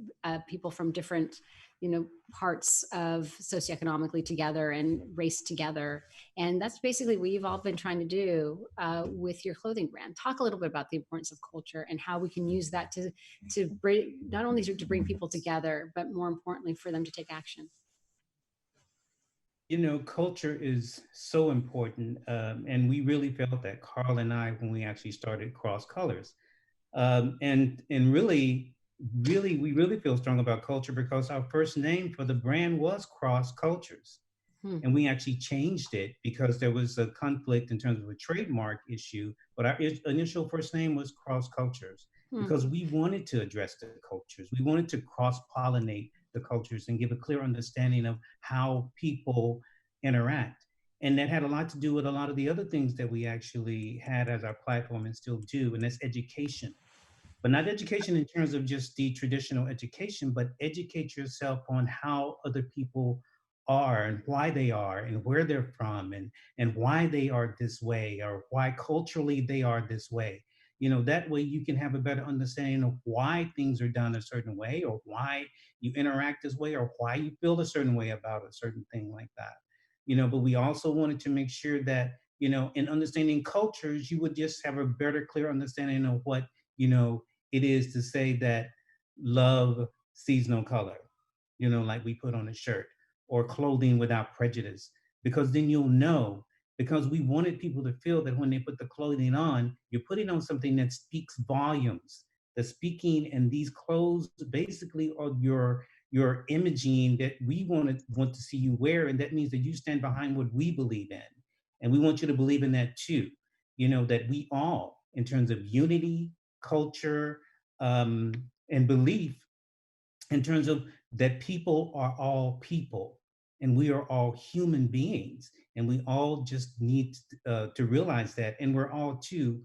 people from different, you know, parts of socioeconomically together and race together. And that's basically what you've all been trying to do with your clothing brand. Talk a little bit about the importance of culture and how we can use that to bring, not only to bring people together, but more importantly for them to take action. You know, culture is so important, and we really felt that, Carl and I, when we actually started Cross Colors, and really, we really feel strong about culture because our first name for the brand was Cross Cultures, and we actually changed it because there was a conflict in terms of a trademark issue. But our initial first name was Cross Cultures because we wanted to address the cultures. We wanted to cross-pollinate the cultures and give a clear understanding of how people interact. And that had a lot to do with a lot of the other things that we actually had as our platform and still do, and that's education. But not education in terms of just the traditional education, but educate yourself on how other people are and why they are and where they're from and why they are this way or why culturally they are this way. You know, that way you can have a better understanding of why things are done a certain way or why you interact this way or why you feel a certain way about a certain thing like that. You know, but we also wanted to make sure that, you know, in understanding cultures, you would just have a better, clear understanding of what, you know, it is to say that love sees no color, you know, like we put on a shirt, or clothing without prejudice, because then you'll know. Because we wanted people to feel that when they put the clothing on, you're putting on something that speaks volumes. The speaking and these clothes basically are your imaging that we want to see you wear, and that means that you stand behind what we believe in, and we want you to believe in that too. You know, that we all, in terms of unity, culture, and belief, in terms of that people are all people and we are all human beings, and we all just need to realize that, and we're all too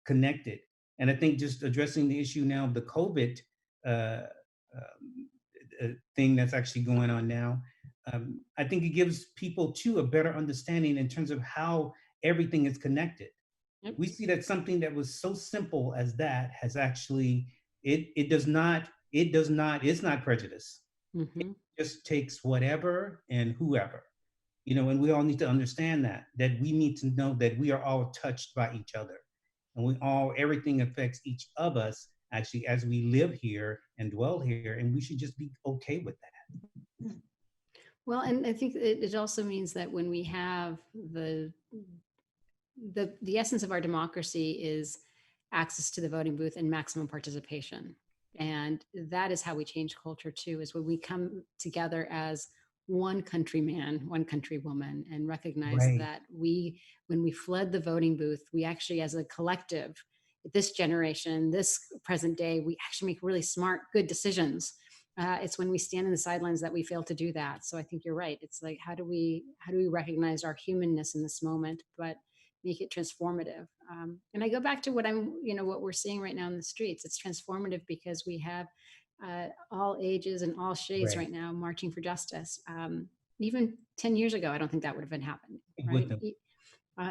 connected. And I think just addressing the issue now of the COVID thing that's actually going on now, I think it gives people too a better understanding in terms of how everything is connected. Yep. We see that something that was so simple as that has actually, it's not prejudice. It just takes whatever and whoever, you know, and we all need to understand that we need to know that we are all touched by each other, and everything affects each of us actually as we live here and dwell here, and we should just be okay with that. Well, and I think it also means that when we have the essence of our democracy is access to the voting booth and maximum participation. And that is how we change culture too, is when we come together as one countryman, one countrywoman, and recognize Right. that when we fled the voting booth, we actually, as a collective, this generation, this present day, we actually make really smart, good decisions. It's when we stand in the sidelines that we fail to do that. So I think you're right. It's like, how do we recognize our humanness in this moment, but make it transformative? And I go back to what we're seeing right now in the streets. It's transformative because we have all ages and all shades Right. right now marching for justice. Even 10 years ago, I don't think that would have been happening, With right? them.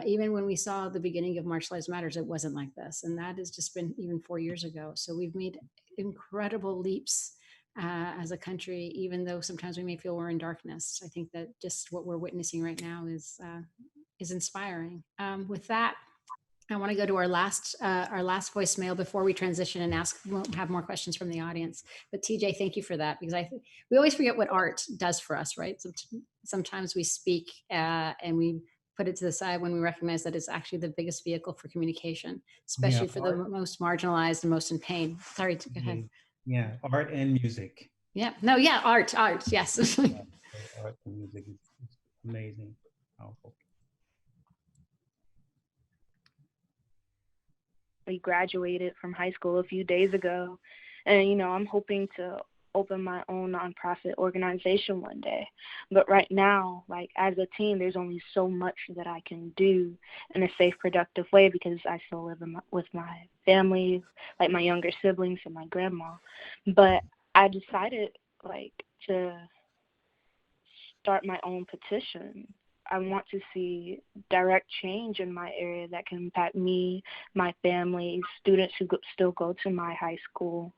Even when we saw the beginning of March Lives Matters, it wasn't like this. And that has just been even 4 years ago. So we've made incredible leaps as a country, even though sometimes we may feel we're in darkness. I think that just what we're witnessing right now is inspiring. With that, I want to go to our last voicemail before we transition and we'll have more questions from the audience. But TJ, thank you for that, because we always forget what art does for us, right? Sometimes we speak and we put it to the side when we recognize that it's actually the biggest vehicle for communication, especially for the most marginalized and most in pain. Sorry, go ahead. Yeah, art and music. Yeah, no, yeah, art, yes. Yeah, art and music is amazing, powerful. We graduated from high school a few days ago, and I'm hoping to open my own nonprofit organization one day. But right now, like as a teen, there's only so much that I can do in a safe, productive way because I still live with my family, like my younger siblings and my grandma. But I decided to start my own petition. I want to see direct change in my area that can impact me, my family, students who still go to my high school.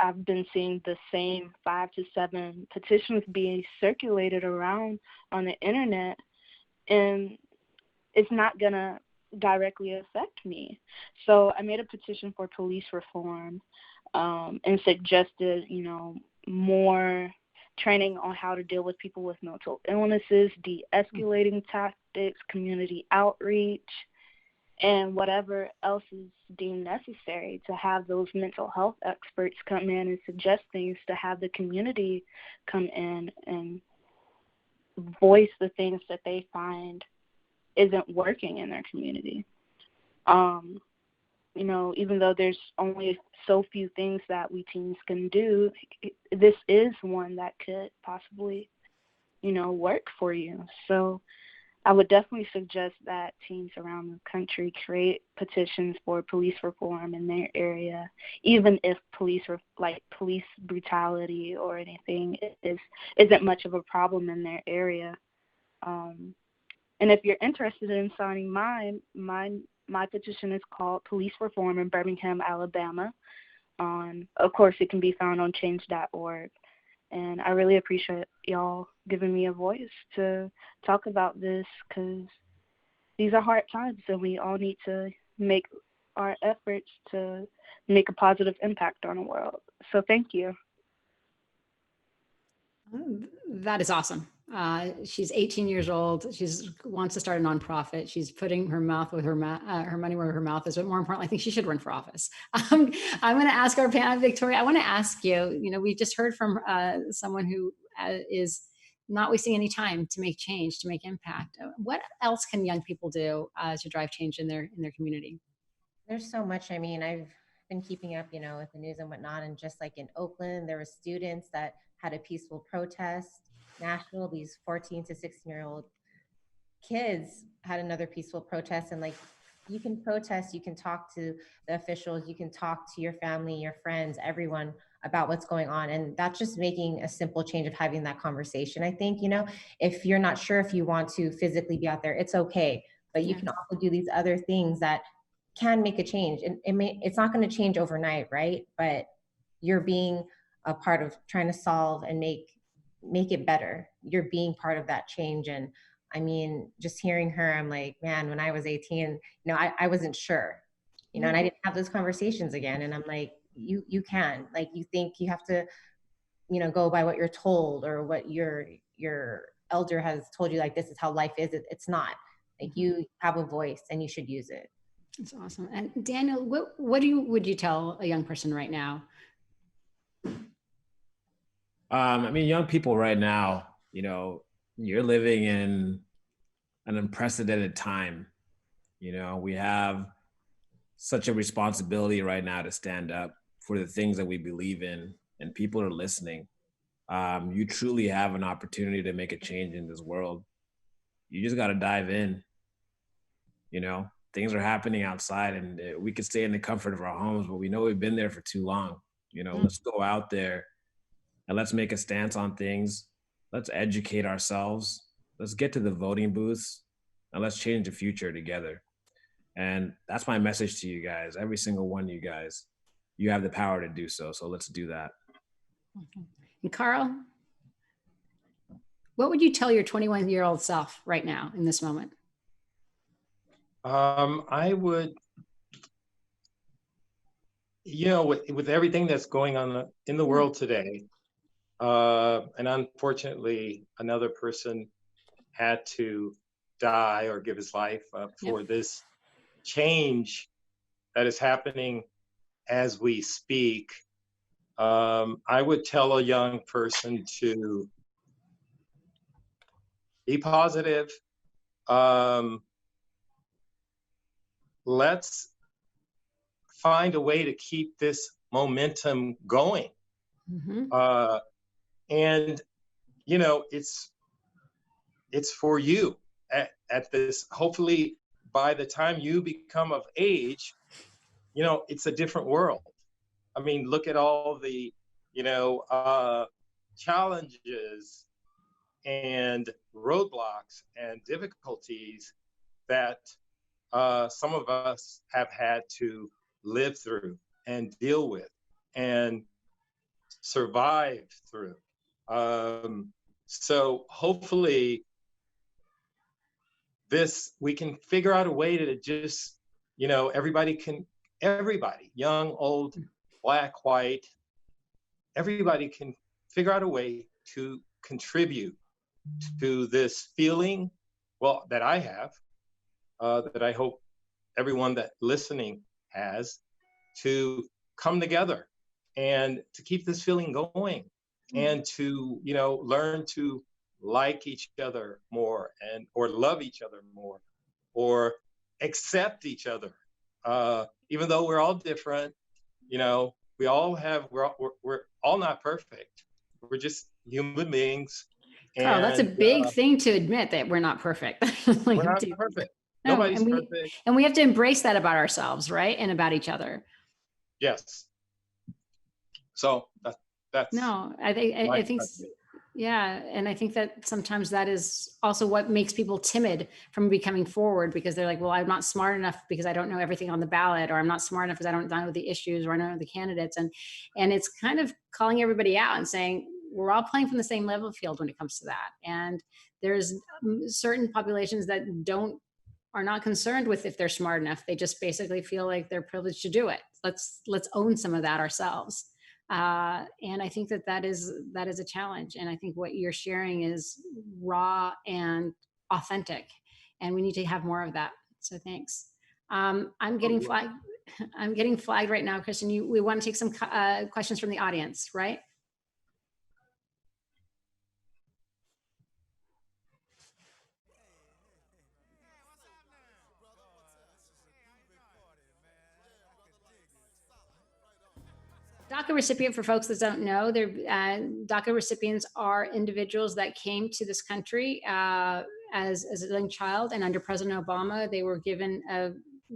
I've been seeing the same 5 to 7 petitions being circulated around on the internet, and it's not going to directly affect me. So I made a petition for police reform and suggested, more training on how to deal with people with mental illnesses, de-escalating tactics, community outreach, and whatever else is deemed necessary to have those mental health experts come in and suggest things, to have the community come in and voice the things that they find isn't working in their community. Even though there's only so few things that we teens can do, this is one that could possibly, work for you. So I would definitely suggest that teens around the country create petitions for police reform in their area, even if police brutality or anything isn't much of a problem in their area. And if you're interested in signing mine, my petition is called Police Reform in Birmingham, Alabama. Of course, it can be found on change.org. And I really appreciate y'all giving me a voice to talk about this, because these are hard times and we all need to make our efforts to make a positive impact on the world. So thank you. That is awesome. She's 18 years old. She wants to start a nonprofit. She's putting her money where her mouth is. But more importantly, I think she should run for office. I'm going to ask our panel, Victoria. I want to ask you. We just heard from someone who is not wasting any time to make change, to make impact. What else can young people do to drive change in their community? There's so much. I mean, I've been keeping up, with the news and whatnot. And just like in Oakland, there were students that had a peaceful protest. National, these 14 to 16-year-old kids had another peaceful protest. And you can protest, you can talk to the officials, you can talk to your family, your friends, everyone about what's going on. And that's just making a simple change of having that conversation. I think, if you're not sure if you want to physically be out there, it's okay. But you can also do these other things that can make a change. And it's not going to change overnight, right? But you're being a part of trying to solve and make it better. You're being part of that change. And I mean, just hearing her, I'm like, man, when I was 18, I wasn't sure, and I didn't have those conversations again. And I'm like, you can, you think you have to you know, go by what you're told or what your elder has told you, like, this is how life is. It's not. Like, you have a voice and you should use it. That's awesome. And Daniel, what would you tell a young person right now? I mean, young people right now, you know, you're living in an unprecedented time. You know, we have such a responsibility right now to stand up for the things that we believe in, and people are listening. You truly have an opportunity to make a change in this world. You just got to dive in. You know, things are happening outside, and we could stay in the comfort of our homes, but we know we've been there for too long. You know, let's go out there and let's make a stance on things. Let's educate ourselves. Let's get to the voting booths, and let's change the future together. And that's my message to you guys. Every single one of you guys, you have the power to do so. So let's do that. And Carl, what would you tell your 21-year-old self right now in this moment? I would, you know, with everything that's going on in the world today, and unfortunately, another person had to die or give his life up for this change that is happening as we speak. I would tell a young person to be positive. Let's find a way to keep this momentum going. And, you know, it's for you at this, hopefully by the time you become of age, you know, it's a different world. I mean, look at all the, you know, challenges and roadblocks and difficulties that some of us have had to live through and deal with and survive through. So hopefully we can figure out a way to just, you know, everybody, young, old, black, white, everybody can figure out a way to contribute to this feeling, well, that I have, that I hope everyone that listening has, to come together and to keep this feeling going and to, you know, learn to like each other more or love each other more or accept each other. Even though we're all different, you know, we're all not perfect. We're just human beings. Carl, that's a big thing to admit, that we're not perfect. We're not perfect. No, Nobody's perfect. And we have to embrace that about ourselves, right? And about each other. Yes. So that's no, I think yeah, and I think that sometimes that is also what makes people timid from becoming forward, because they're like, well, I'm not smart enough because I don't know everything on the ballot, or I'm not smart enough because I don't know the issues, or I don't know the candidates, and it's kind of calling everybody out and saying we're all playing from the same level field when it comes to that. And there's certain populations that are not concerned with if they're smart enough. They just basically feel like they're privileged to do it. Let's own some of that ourselves. And I think that is a challenge. And I think what you're sharing is raw and authentic, and we need to have more of that. So thanks. I'm getting flagged right now, Kristen. We want to take some questions from the audience, right? DACA recipient, for folks that don't know, DACA recipients are individuals that came to this country as a young child, and under President Obama, they were given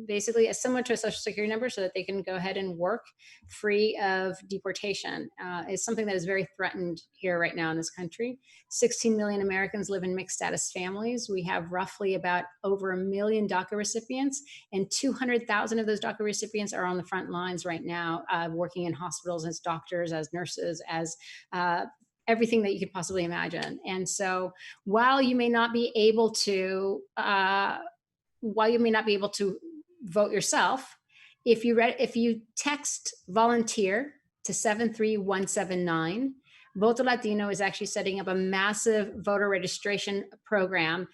basically similar to a social security number so that they can go ahead and work free of deportation. It's something that is very threatened here right now in this country. 16 million Americans live in mixed status families. We have roughly about over 1 million DACA recipients, and 200,000 of those DACA recipients are on the front lines right now, working in hospitals as doctors, as nurses, as everything that you could possibly imagine. And so while you may not be able to vote yourself, if you text volunteer to 73179, Voto Latino is actually setting up a massive voter registration program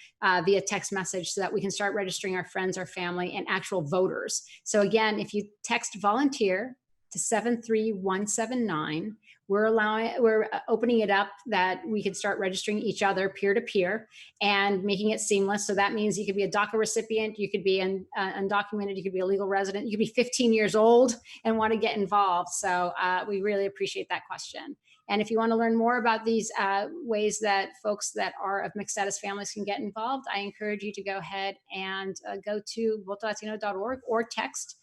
via text message so that we can start registering our friends, our family, and actual voters. So again, if you text volunteer to 73179, we're opening it up that we could start registering each other peer to peer and making it seamless. So that means you could be a DACA recipient, you could be undocumented, you could be a legal resident, you could be 15 years old and want to get involved. So we really appreciate that question. And if you want to learn more about these ways that folks that are of mixed status families can get involved, I encourage you to go ahead and go to votolatino.org or text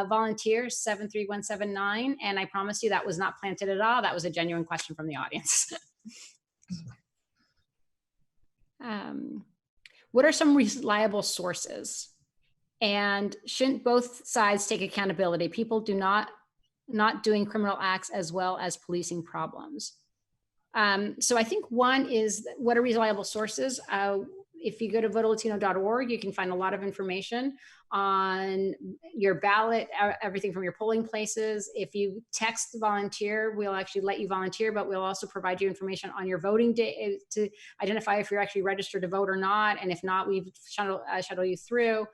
volunteer 73179. And I promise you that was not planted at all. That was a genuine question from the audience. What are some reliable sources? And shouldn't both sides take accountability? People do not doing criminal acts as well as policing problems. So I think one is, what are reliable sources? If you go to votolatino.org, you can find a lot of information on your ballot, everything from your polling places. If you text volunteer, we'll actually let you volunteer, but we'll also provide you information on your voting day to identify if you're actually registered to vote or not. And if not, we shuttle you through.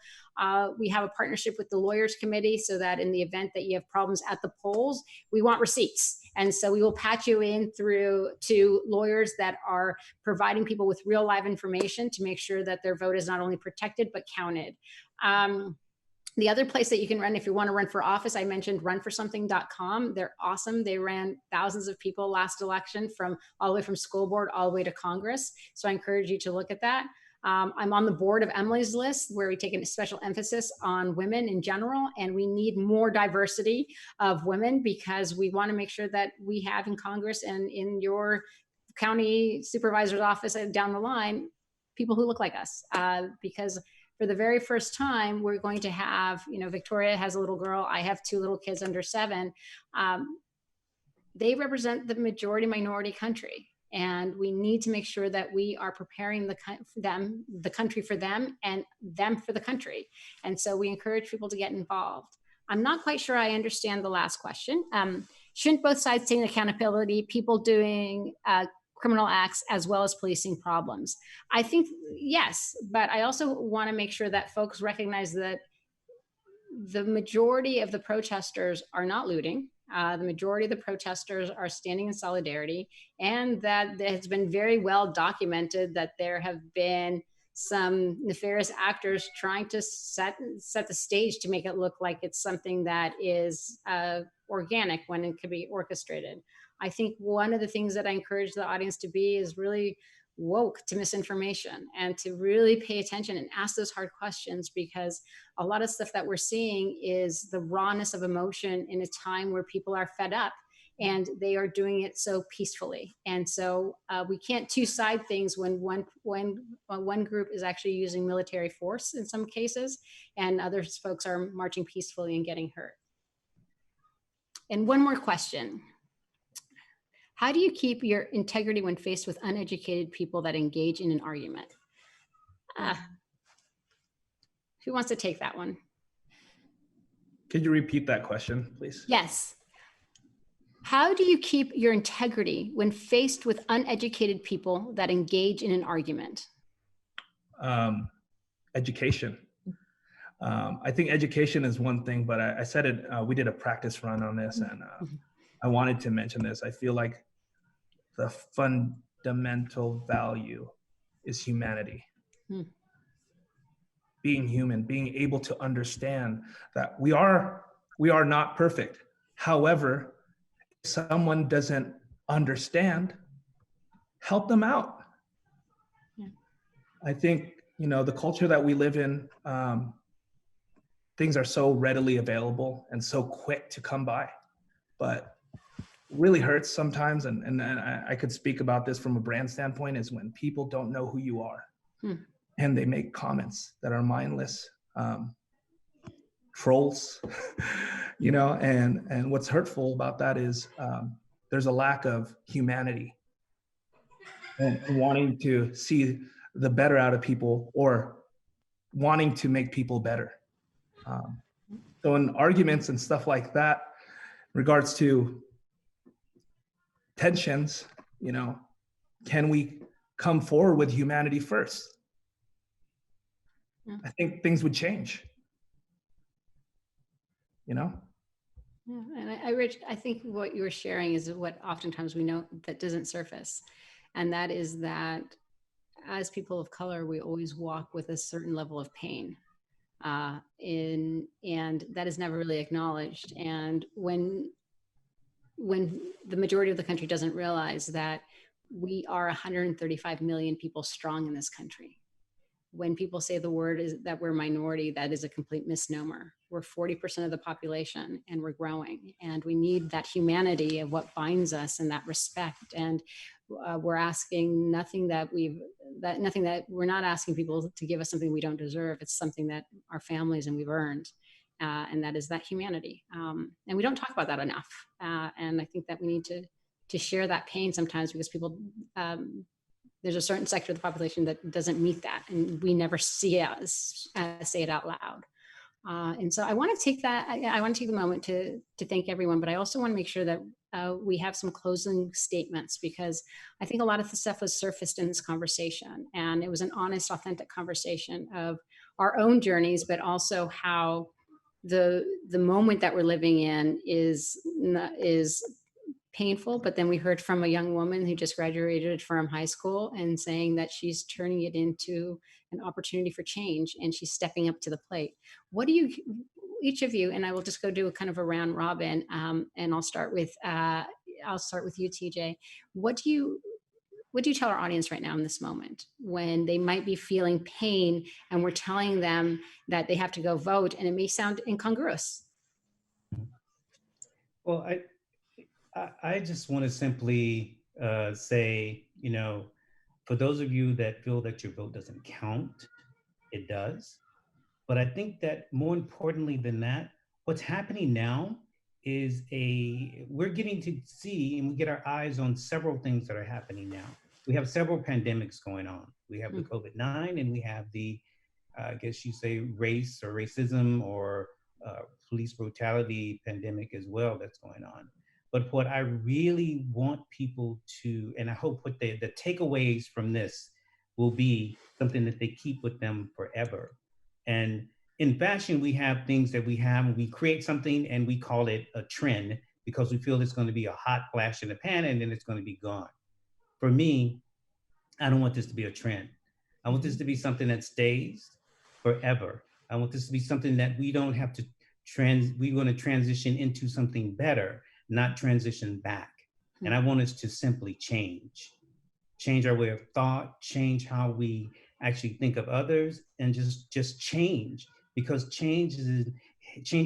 We have a partnership with the Lawyers Committee so that in the event that you have problems at the polls, we want receipts. And so we will patch you in through to lawyers that are providing people with real live information to make sure that their vote is not only protected, but counted. The other place that you can run if you want to run for office, I mentioned runforsomething.com. They're awesome. They ran thousands of people last election from all the way from school board all the way to Congress. So I encourage you to look at that. I'm on the board of Emily's List, where we take a special emphasis on women in general, and we need more diversity of women because we want to make sure that we have in Congress and in your county supervisor's office down the line, people who look like us, because for the very first time, we're going to have, Victoria has a little girl. I have 2 little kids under 7. They represent the majority minority country. And we need to make sure that we are preparing the country for them and them for the country. And so we encourage people to get involved. I'm not quite sure I understand the last question. Shouldn't both sides take accountability, people doing criminal acts as well as policing problems? I think yes, but I also want to make sure that folks recognize that the majority of the protesters are not looting. The majority of the protesters are standing in solidarity, and that it has been very well documented that there have been some nefarious actors trying to set the stage to make it look like it's something that is organic when it could be orchestrated. I think one of the things that I encourage the audience to be is really woke to misinformation and to really pay attention and ask those hard questions, because a lot of stuff that we're seeing is the rawness of emotion in a time where people are fed up and they are doing it so peacefully. And so we can't two-side things when one group is actually using military force in some cases and other folks are marching peacefully and getting hurt. And one more question. How do you keep your integrity when faced with uneducated people that engage in an argument? Who wants to take that one? Could you repeat that question, please? Yes. How do you keep your integrity when faced with uneducated people that engage in an argument? Education. I think education is one thing, but I said it, we did a practice run on this, and I wanted to mention this. I feel like the fundamental value is humanity. Being human, being able to understand that we are not perfect. However, if someone doesn't understand, help them out. Yeah. I think, the culture that we live in, things are so readily available and so quick to come by, but really hurts sometimes, and I could speak about this from a brand standpoint, is when people don't know who you are and they make comments that are mindless, trolls, and what's hurtful about that is there's a lack of humanity and wanting to see the better out of people or wanting to make people better. So in arguments and stuff like that, in regards to tensions, You know, can we come forward with humanity first? I think things would change. You know? Yeah, and I think what you're sharing is what oftentimes we know that doesn't surface. And that is that as people of color, we always walk with a certain level of pain. And that is never really acknowledged. And when the majority of the country doesn't realize that we are 135 million people strong in this country. When people say the word is that we're minority, that is a complete misnomer. We're 40% of the population and we're growing, and we need that humanity of what binds us and that respect. And we're asking nothing that we're not asking people to give us something we don't deserve. It's something that our families and we've earned. And that is that humanity. And we don't talk about that enough. And I think that we need to share that pain sometimes, because people, there's a certain sector of the population that doesn't meet that, and we never see it, say it out loud. And so I want to take the moment to thank everyone, but I also want to make sure that we have some closing statements, because I think a lot of the stuff was surfaced in this conversation, and it was an honest, authentic conversation of our own journeys, but also how the moment that we're living in is painful. But then we heard from a young woman who just graduated from high school and saying that she's turning it into an opportunity for change, and she's stepping up to the plate. What do you, each of you, and I will just go do a kind of a round robin, and I'll start with you, TJ. What do you tell our audience right now in this moment when they might be feeling pain and we're telling them that they have to go vote, and it may sound incongruous? Well, I just want to simply say, you know, for those of you that feel that your vote doesn't count, it does. But I think that more importantly than that, what's happening now is we're getting to see and we get our eyes on several things that are happening now. We have several pandemics going on. We have the COVID-19, and we have the, I guess you say, race or racism or police brutality pandemic as well that's going on. But what I really want people to, and I hope what the takeaways from this will be something that they keep with them forever. And in fashion, we have things that we create something and we call it a trend because we feel it's going to be a hot flash in the pan and then it's going to be gone. For me, I don't want this to be a trend. I want this to be something that stays forever. I want this to be something that we don't have to we're going to transition into something better, not transition back. And I want us to simply change our way of thought, change how we actually think of others, and just change, because change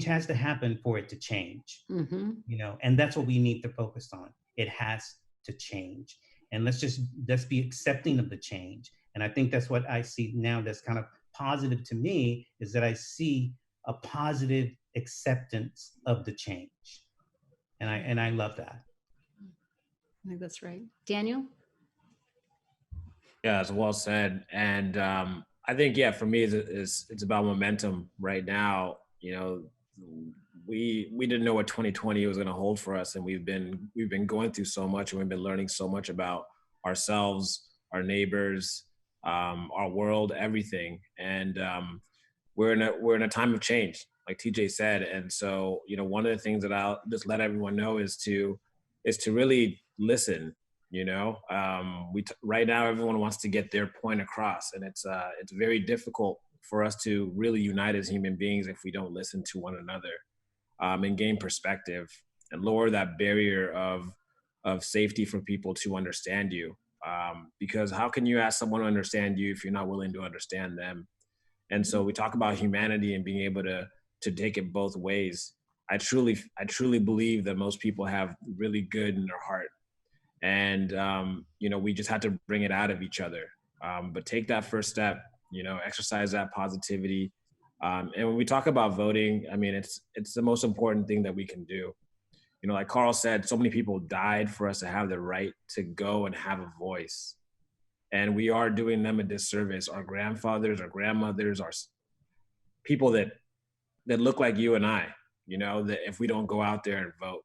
has to happen for it to change. You know, and that's what we need to focus on. It has to change, and let's be accepting of the change. And I think that's what I see now that's kind of positive to me, is that I see a positive acceptance of the change. And I love that. I think that's right. Daniel? Yeah, it's well said. And I think, yeah, for me, it's about momentum right now. You know, we didn't know what 2020 was going to hold for us, and we've been going through so much, and we've been learning so much about ourselves, our neighbors, our world, everything. And we're in a time of change, like TJ said. And so, you know, one of the things that I'll just let everyone know is to really listen. You know, right now everyone wants to get their point across, and it's very difficult for us to really unite as human beings if we don't listen to one another, and gain perspective and lower that barrier of safety for people to understand you. Because how can you ask someone to understand you if you're not willing to understand them? And so we talk about humanity and being able to take it both ways. I truly believe that most people have really good in their heart. And, you know, we just had to bring it out of each other. But take that first step, you know, exercise that positivity. And when we talk about voting, I mean, it's the most important thing that we can do. You know, like Carl said, so many people died for us to have the right to go and have a voice. And we are doing them a disservice. Our grandfathers, our grandmothers, our people that look like you and I, you know, that if we don't go out there and vote.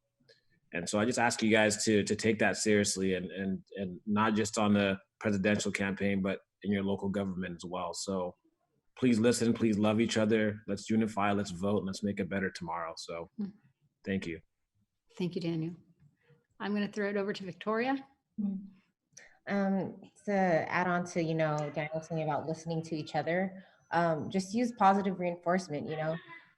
And so I just ask you guys to take that seriously, and not just on the presidential campaign, but in your local government as well. So please listen, please love each other. Let's unify, let's vote, let's make a better tomorrow. So thank you. Thank you, Daniel. I'm going to throw it over to Victoria. To add on to, Daniel saying about listening to each other, just use positive reinforcement.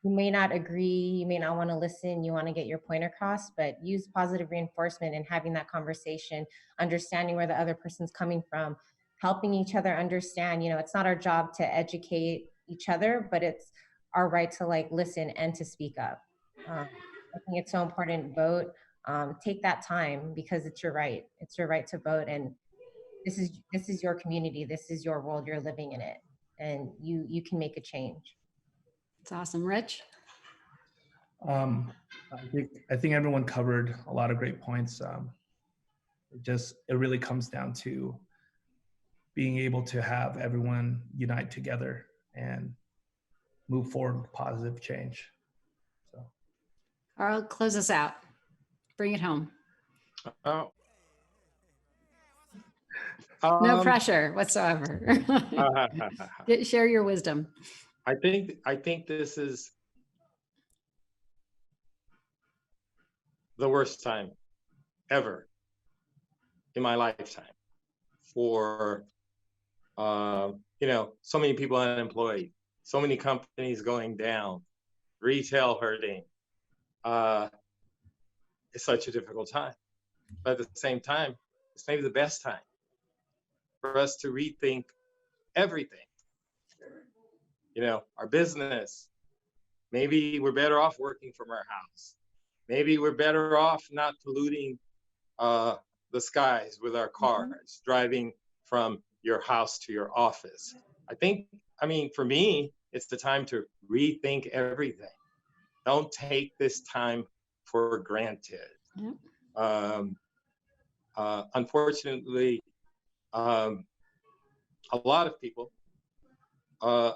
You may not agree, you may not want to listen, you want to get your point across, but use positive reinforcement and having that conversation, understanding where the other person's coming from, helping each other understand, it's not our job to educate each other, but it's our right to listen and to speak up. I think it's so important. Vote. Take that time, because it's your right. It's your right to vote, and this is your community. This is your world. You're living in it, and you can make a change. It's awesome. Rich? I think everyone covered a lot of great points. It really comes down to being able to have everyone unite together and move forward with positive change. So, Carl, close us out. Bring it home. No pressure whatsoever. Share your wisdom. I think this is the worst time ever in my lifetime for so many people unemployed, so many companies going down, retail hurting. It's such a difficult time, but at the same time, it's maybe the best time for us to rethink everything. Our business. Maybe we're better off working from our house. Maybe we're better off not polluting the skies with our cars, driving from your house to your office. For me, it's the time to rethink everything. Don't take this time for granted. Unfortunately, a lot of people,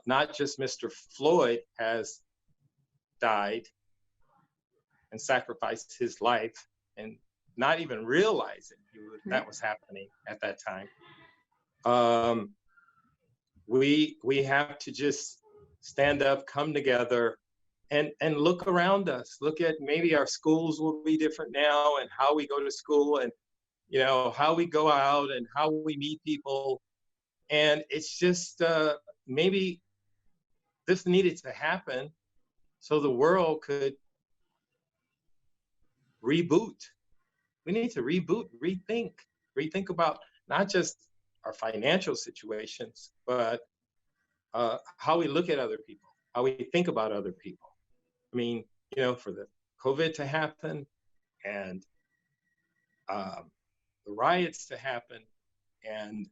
not just Mr. Floyd, has died and sacrificed his life and not even realizing that was happening at that time. We have to just stand up, come together, and look around us. Look at, maybe our schools will be different now, and how we go to school, and how we go out, and how we meet people. And it's just maybe this needed to happen so the world could reboot. We need to reboot, rethink about not just our financial situations, but how we look at other people, how we think about other people. For the COVID to happen, and the riots to happen, and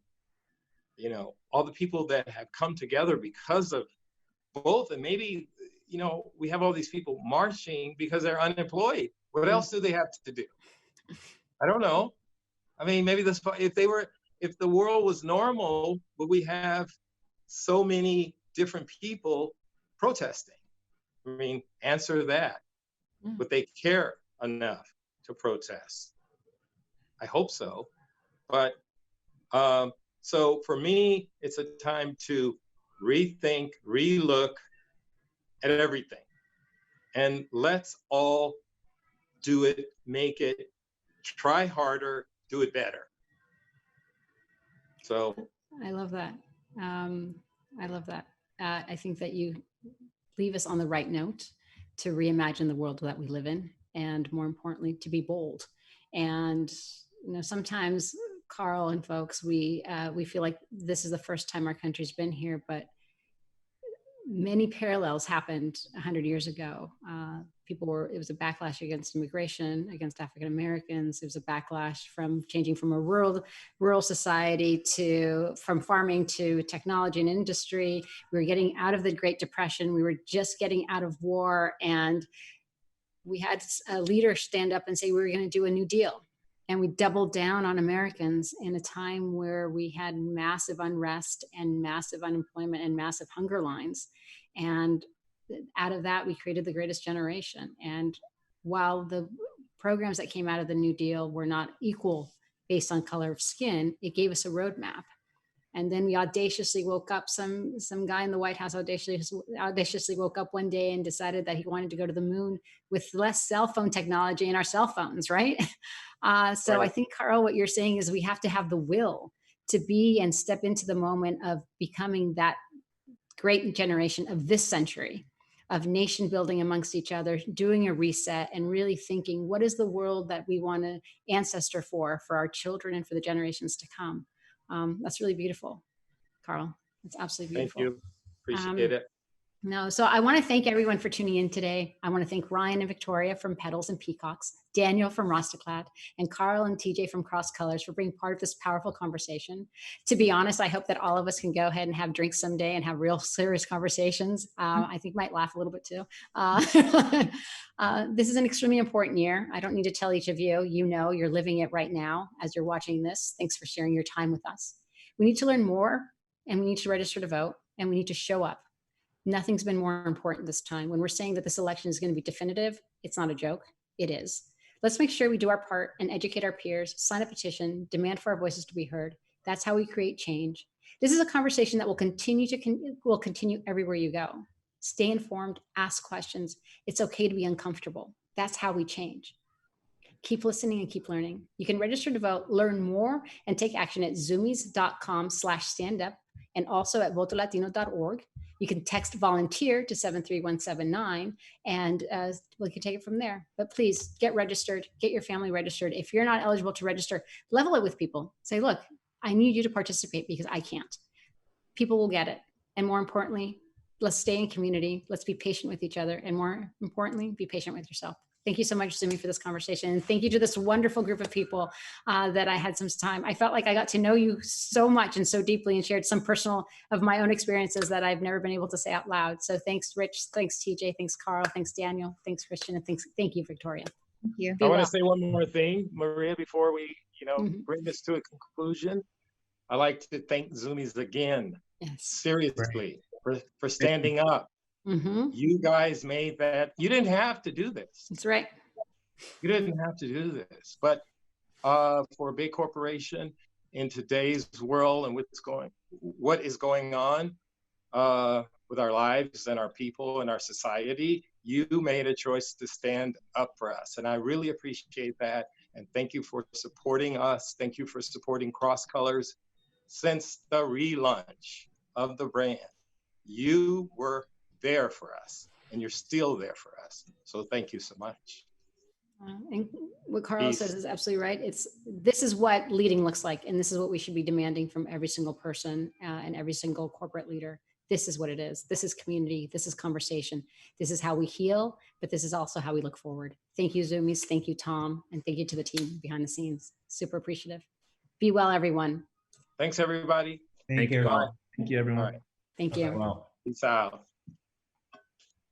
all the people that have come together because of both, and maybe we have all these people marching because they're unemployed. What else do they have to do? I don't know. Maybe if the world was normal, would we have so many different people protesting? Answer that. Would they care enough to protest? I hope so. But so for me, it's a time to rethink, relook at everything. And let's all do it, make it, try harder, do it better. So I love that. I love that. I think that you leave us on the right note to reimagine the world that we live in, and more importantly, to be bold. And sometimes, Carl and folks, we feel like this is the first time our country's been here, but many parallels happened 100 years ago. It was a backlash against immigration, against African Americans. It was a backlash from changing from a rural society from farming to technology and industry. We were getting out of the Great Depression. We were just getting out of war. And we had a leader stand up and say, we were going to do a New Deal. And we doubled down on Americans in a time where we had massive unrest and massive unemployment and massive hunger lines. And out of that, we created the greatest generation. And while the programs that came out of the New Deal were not equal based on color of skin. It gave us a roadmap. And then we audaciously woke up, some guy in the White House audaciously woke up one day and decided that he wanted to go to the moon with less cell phone technology in our cell phones, right? So Right. I think, Carl, what you're saying is we have to have the will to be and step into the moment of becoming that great generation of this century, of nation building amongst each other, doing a reset and really thinking, what is the world that we want to ancestor for our children and for the generations to come? That's really beautiful, Carl. It's absolutely beautiful. Thank you. Appreciate it. No, so I want to thank everyone for tuning in today. I want to thank Ryan and Victoria from Petals and Peacocks, Daniel from Rastaclat, and Carl and TJ from Cross Colors for being part of this powerful conversation. To be honest, I hope that all of us can go ahead and have drinks someday and have real serious conversations. I think might laugh a little bit too. This is an extremely important year. I don't need to tell each of you, you know, you're living it right now as you're watching this. Thanks for sharing your time with us. We need to learn more, and we need to register to vote, and we need to show up. Nothing's been more important this time. When we're saying that this election is going to be definitive, it's not a joke. It is. Let's make sure we do our part and educate our peers, sign a petition, demand for our voices to be heard. That's how we create change. This is a conversation that will continue everywhere you go. Stay informed, ask questions. It's okay to be uncomfortable. That's how we change. Keep listening and keep learning. You can register to vote, learn more, and take action at zumiez.com/standup and also at votolatino.org. You can text volunteer to 73179 and we can take it from there. But please get registered, get your family registered. If you're not eligible to register, level it with people. Say, look, I need you to participate because I can't. People will get it. And more importantly, let's stay in community. Let's be patient with each other. And more importantly, be patient with yourself. Thank you so much, Zumi, for this conversation. And thank you to this wonderful group of people that I had some time. I felt like I got to know you so much and so deeply and shared some personal of my own experiences that I've never been able to say out loud. So thanks, Rich. Thanks, TJ. Thanks, Carl. Thanks, Daniel. Thanks, Christian. And thank you, Victoria. Thank you. I want to say one more thing, Maria, before we, bring this to a conclusion. I like to thank Zumiez again, seriously, for standing up. You guys made that. You didn't have to do this. That's right. You didn't have to do this, but for a big corporation in today's world and what is going on with our lives and our people and our society, you made a choice to stand up for us, and I really appreciate that. And thank you for supporting us. Thank you for supporting Cross Colors since the relaunch of the brand. You were there for us, and you're still there for us. So thank you so much. And what Carl says is absolutely right. This is what leading looks like, and this is what we should be demanding from every single person and every single corporate leader. This is what it is. This is community. This is conversation. This is how we heal, but this is also how we look forward. Thank you, Zumiez. Thank you, Tom. And thank you to the team behind the scenes. Super appreciative. Be well, everyone. Thanks, everybody. Thank you, all. Thank you, everyone. All right. Thank you. Wow. Peace out.